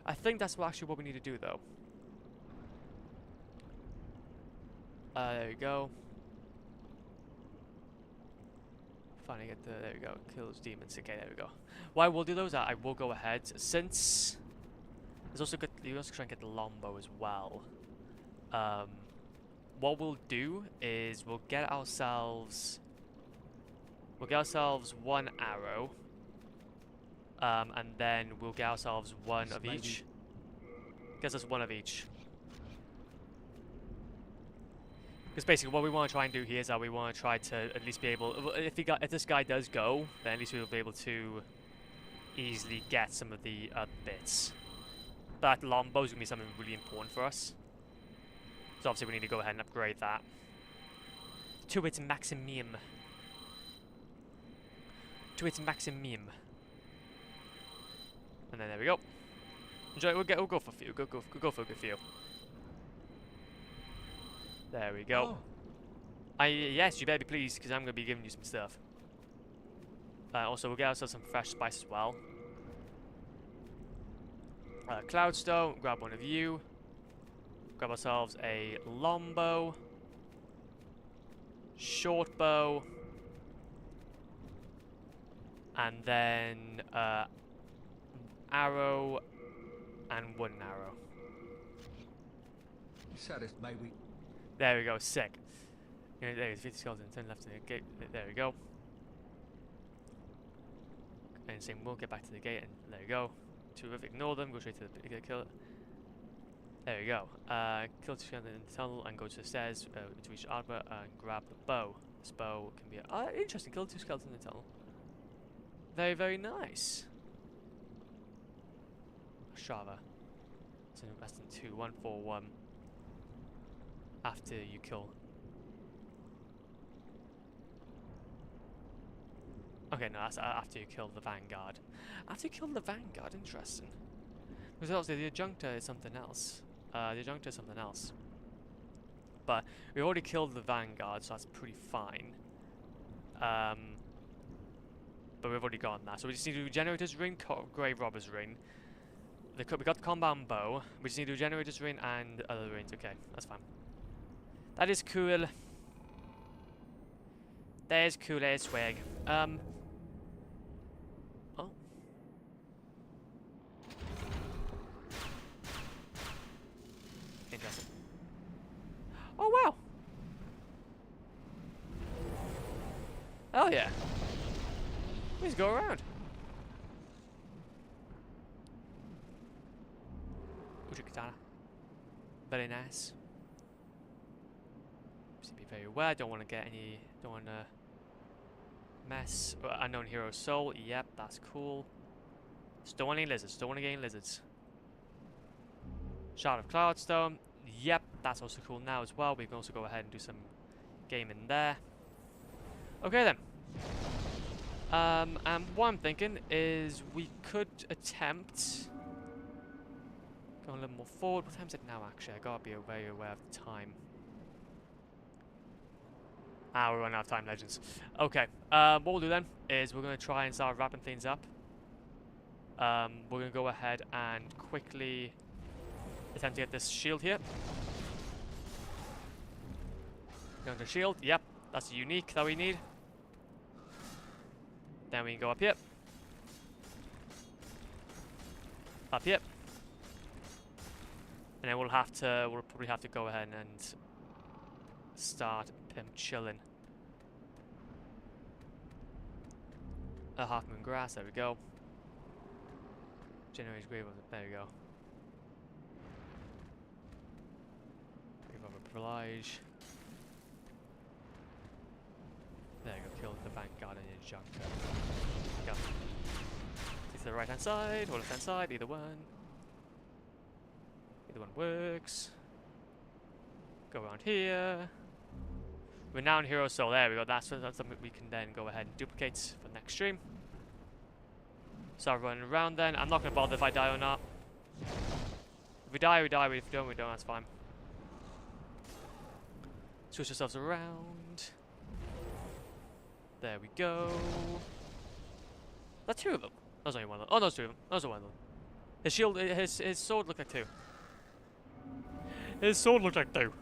I think that's actually what we need to do, though. There we go. Finally get the... There we go. Kills demons. Okay, there we go. What I will do, though, is that I will go ahead. Since... There's also good... You also try and get the Lombo as well. What we'll do is we'll get ourselves... We'll get ourselves 1 arrow. And then we'll get ourselves one of each. Gets us 1 of each. Because basically what we want to try and do here is that we want to try to at least be able... If this guy does go, then at least we'll be able to easily get some of the bits. But that Lombo is going to be something really important for us. So obviously we need to go ahead and upgrade that to its maximum. To its maximum. And then there we go. Enjoy. We'll go for a few. Go for a good few. There we go. Oh. Yes, you better be pleased because I'm gonna be giving you some stuff. Also, we'll get ourselves some fresh spice as well. Cloudstone. Grab one of you. Grab ourselves a longbow. Short bow. And then arrow and 1 arrow. Saddest, may we? There we go, sick. There's 50 skeletons, turn left to the gate. There we go. And same, we'll get back to the gate, and there we go. Ignore them, go straight to the kill. There we go. Kill 2 skeletons in the tunnel and go to the stairs to reach the arbor and grab the bow. This bow can be interesting. Kill 2 skeletons in the tunnel. Very, very nice. Shava. So less than 2, 1, 4, 1. After you kill. Okay, no, that's after you kill the Vanguard. After you kill the Vanguard, interesting. Because obviously the Adjunctor is something else. The Adjunctor is something else. But we already killed the Vanguard, so that's pretty fine. But we've already gotten that. So we just need to do Generator's Ring, Grave Robber's Ring. We got the Compound Bow. We just need to do Generator's Ring and other rings. Okay, that's fine. That is cool. That is cool as swag. Oh. Interesting. Oh, wow. Oh, yeah. Please go around. Uchi katana. Very nice. Just be very aware. Don't want to get any. Don't want to mess. Unknown hero soul. Yep, that's cool. Just don't want any lizards. Don't want to get any lizards. Shard of Cloudstone. Yep, that's also cool now as well. We can also go ahead and do some gaming there. Okay then. And what I'm thinking is we could attempt going a little more forward. What time is it now, actually? I gotta be very aware of the time. Ah, we're running out of time, legends. Okay, what we'll do then is we're gonna try and start wrapping things up. We're gonna go ahead and quickly attempt to get this shield here. Going to shield, yep, that's the unique that we need. Then we can go up here. Up here. And then we'll probably have to go ahead and start chilling. A half moon grass, there we go. Generate grave, there we go. Grave of a privilege. There you go, kill the vanguard and your junk. Go. To the right hand side or left hand side, either one. Either one works. Go around here. Renowned Hero Soul, there we go, that's something we can then go ahead and duplicate for the next stream. Start running around then. I'm not going to bother if I die or not. If we die, we die, if we don't, we don't, that's fine. Switch ourselves around. There we go. That's two of them. That's only one of them. Oh, those two of them. Those are one of them. His shield, his sword looked like two. His sword looked like two.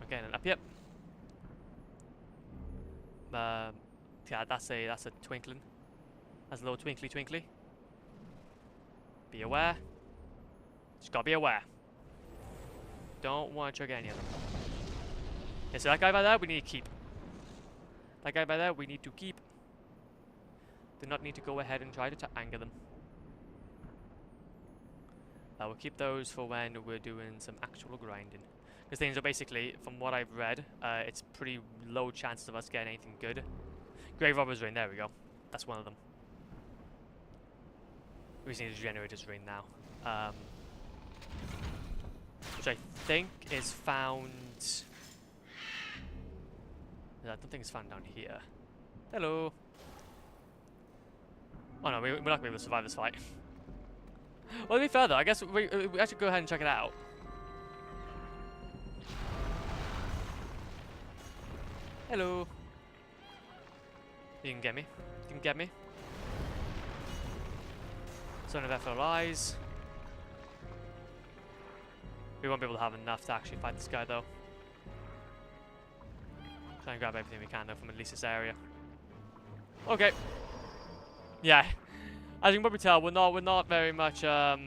Okay, then up, yep. Yeah, that's a twinkling. That's a little twinkly twinkly. Be aware. Just gotta be aware. Don't want to trigger any of them. Okay, so that guy by there, we need to keep. That guy by there, we need to keep. Do not need to go ahead and try to anger them. We'll keep those for when we're doing some actual grinding. Because things are basically, from what I've read, it's pretty low chances of us getting anything good. Grave Robber's Ring, there we go. That's one of them. We just need to generate his ring now. Which I think is found... I don't think it's found down here. Hello! Oh no, we're not going to be able to survive this fight. Well, to be fair though, I guess we should go ahead and check it out. Hello. You can get me. You can get me. Son of FLIs. We won't be able to have enough to actually fight this guy though. Try and grab everything we can though from at least this area. Okay. Yeah. As you can probably tell, we're not very much yeah,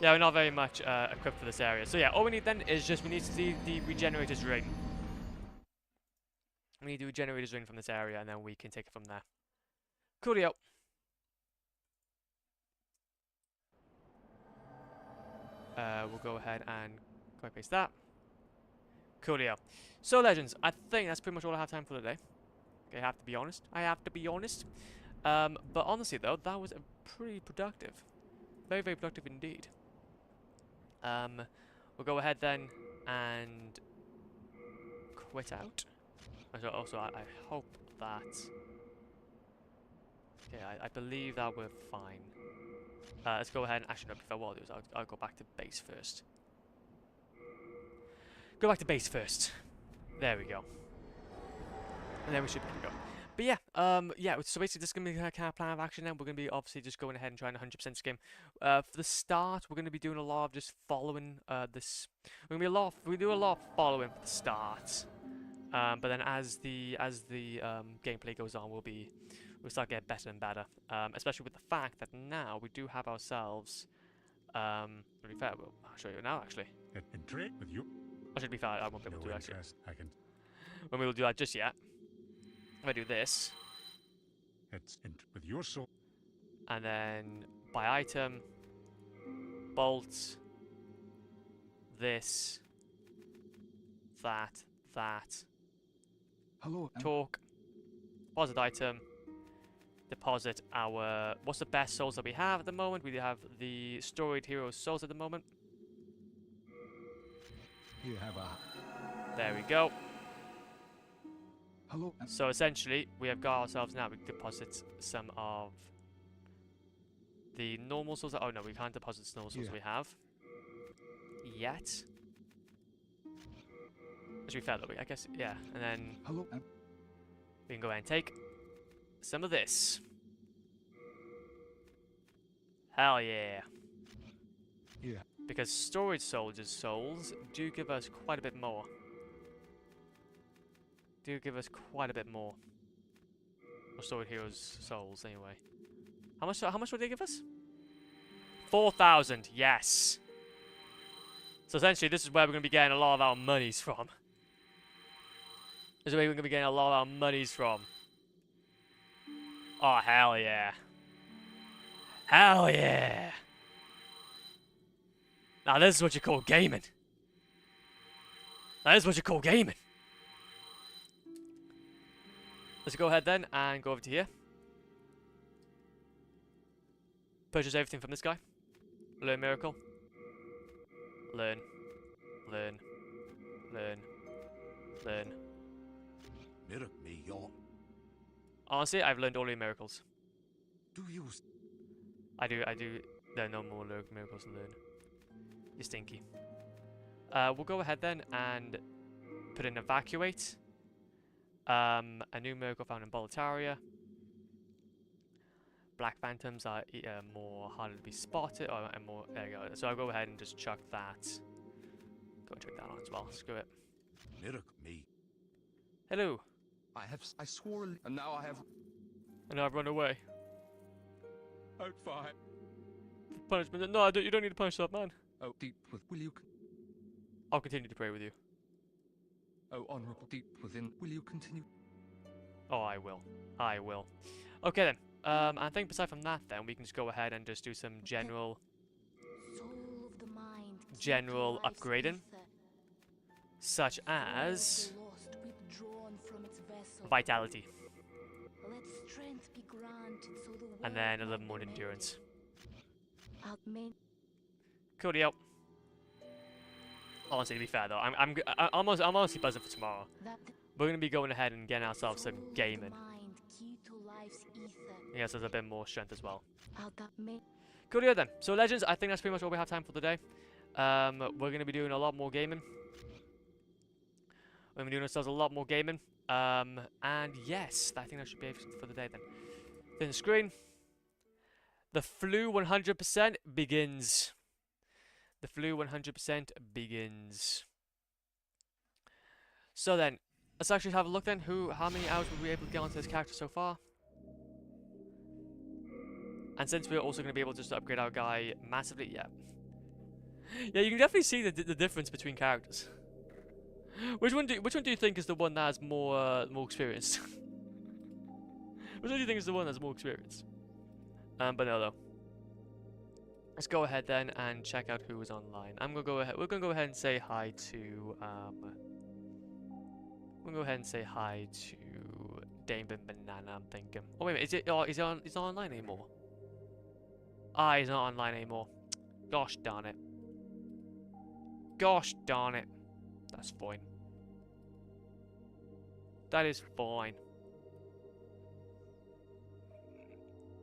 we're not very much equipped for this area. So yeah, all we need then is just we need to see the regenerator's ring. We need to regenerate his ring from this area, and then we can take it from there. Coolio. We'll go ahead and copy paste that. Coolio. So, legends, I think that's pretty much all I have time for today. Okay, I have to be honest. I have to be honest. But honestly, though, that was pretty productive. Very, very productive indeed. We'll go ahead then and quit out. Also, I hope that... Okay, I believe that we're fine. Let's go ahead and... Actually, no, before what I'll do is I'll go back to base first. Go back to base first. There we go. And then we should be able to go. But yeah, so basically this is going to be kind of plan of action now. We're going to be obviously just going ahead and trying to 100% skim. For the start, we're going to be doing a lot of just following this. We're going to be we do a lot of following for the start. But then as the gameplay goes on, we'll start getting better and better. Especially with the fact that now we do have ourselves. To be fair, I'll show you now actually. Intrigue with you. I should be fair, I won't be able to do that actually. I can. When we will do that just yet. If I do this, It's with your soul. and then buy item, bolt, this, that, Hello. talk, deposit item, deposit our, what's the best souls that we have at the moment? We have the storied hero souls at the moment. You have a. There we go. Hello. So essentially, we have got ourselves now, we can deposit some of the normal souls. Oh no, we can't deposit the normal souls we have yet. To be fair though, I guess, yeah. And then Hello. we can go ahead and take some of this. Hell yeah. Yeah. Because storage soldiers' souls do give us quite a bit more. Or storage heroes' souls, anyway. How much would they give us? 4,000, yes. So essentially, this is where we're going to be getting a lot of our monies from. This is where we're going to be getting a lot of our monies from. Oh, hell yeah. Hell yeah. Now this is what you call gaming. Let's go ahead then and go over to here. Purchase everything from this guy. Learn miracle. Learn. Me, your. Honestly, I've learned all your miracles. Do you? I do. There are no more miracles to learn. You're stinky. We'll go ahead then and put in evacuate. A new miracle found in Boletaria. Black phantoms are more harder to be spotted. And more. There you go. So I'll go ahead and just chuck that. Go and check that on as well. Screw it. Me. Hello. I swore, and now I have. And I've run away. Oh, fine. Punishment. No, you don't need to punish that man. Oh, deep with. Will you? I'll continue to pray with you. Oh, honorable deep within. Will you continue? Oh, I will. Okay then. I think aside from that, then we can just go ahead and just do some general upgrading, such as vitality, and then a little more endurance. Coolio. Honestly, to be fair though, I'm honestly buzzing for tomorrow. We're gonna be going ahead and getting ourselves some gaming. Yes, there's a bit more strength as well. Coolio then. So Legends, I think that's pretty much all we have time for today. We're gonna be doing a lot more gaming. We're gonna be doing ourselves a lot more gaming. And yes, I think that should be everything for the day then. Then the screen. The flu 100% begins. The flu 100% begins. So then, let's actually have a look then. How many hours were we able to get onto this character so far? And since we're also going to be able just to upgrade our guy massively, yeah. Yeah, you can definitely see the difference between characters. Which one do you think is the one that has more experience? Which one do you think is the one that's more experienced? But no, though. Let's go ahead then and check out who is online. We're gonna go ahead and say hi to we'll go ahead and say hi to Dame Banana, I'm thinking. Oh wait a minute, he's not online anymore. He's not online anymore. Gosh darn it. Gosh darn it. That's fine. That is fine.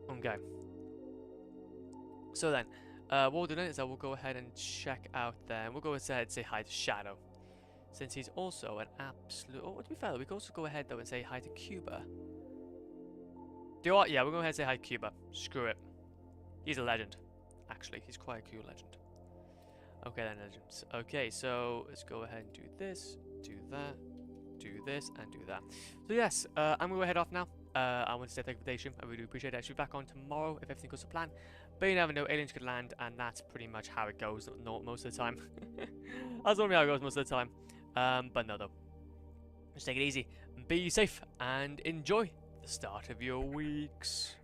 Okay. So then, what we'll do then is we'll go ahead and check out then. We'll go ahead and say hi to Shadow. since he's also an absolute... Oh, to be fair, we could also go ahead, though, and say hi to Cuba. Do you know what? Yeah, we'll go ahead and say hi to Cuba. Screw it. He's a legend. Actually, he's quite a cool legend. Okay, then, legends. Okay, so let's go ahead and do this, do that, do this, and do that. So, yes, I'm going to head off now. I want to say thank you for the invitation. I really do appreciate it. I should be back on tomorrow if everything goes to plan. But you never know, aliens could land, and that's pretty much how it goes most of the time. That's normally how it goes most of the time. But no, though. Just take it easy, be safe, and enjoy the start of your weeks.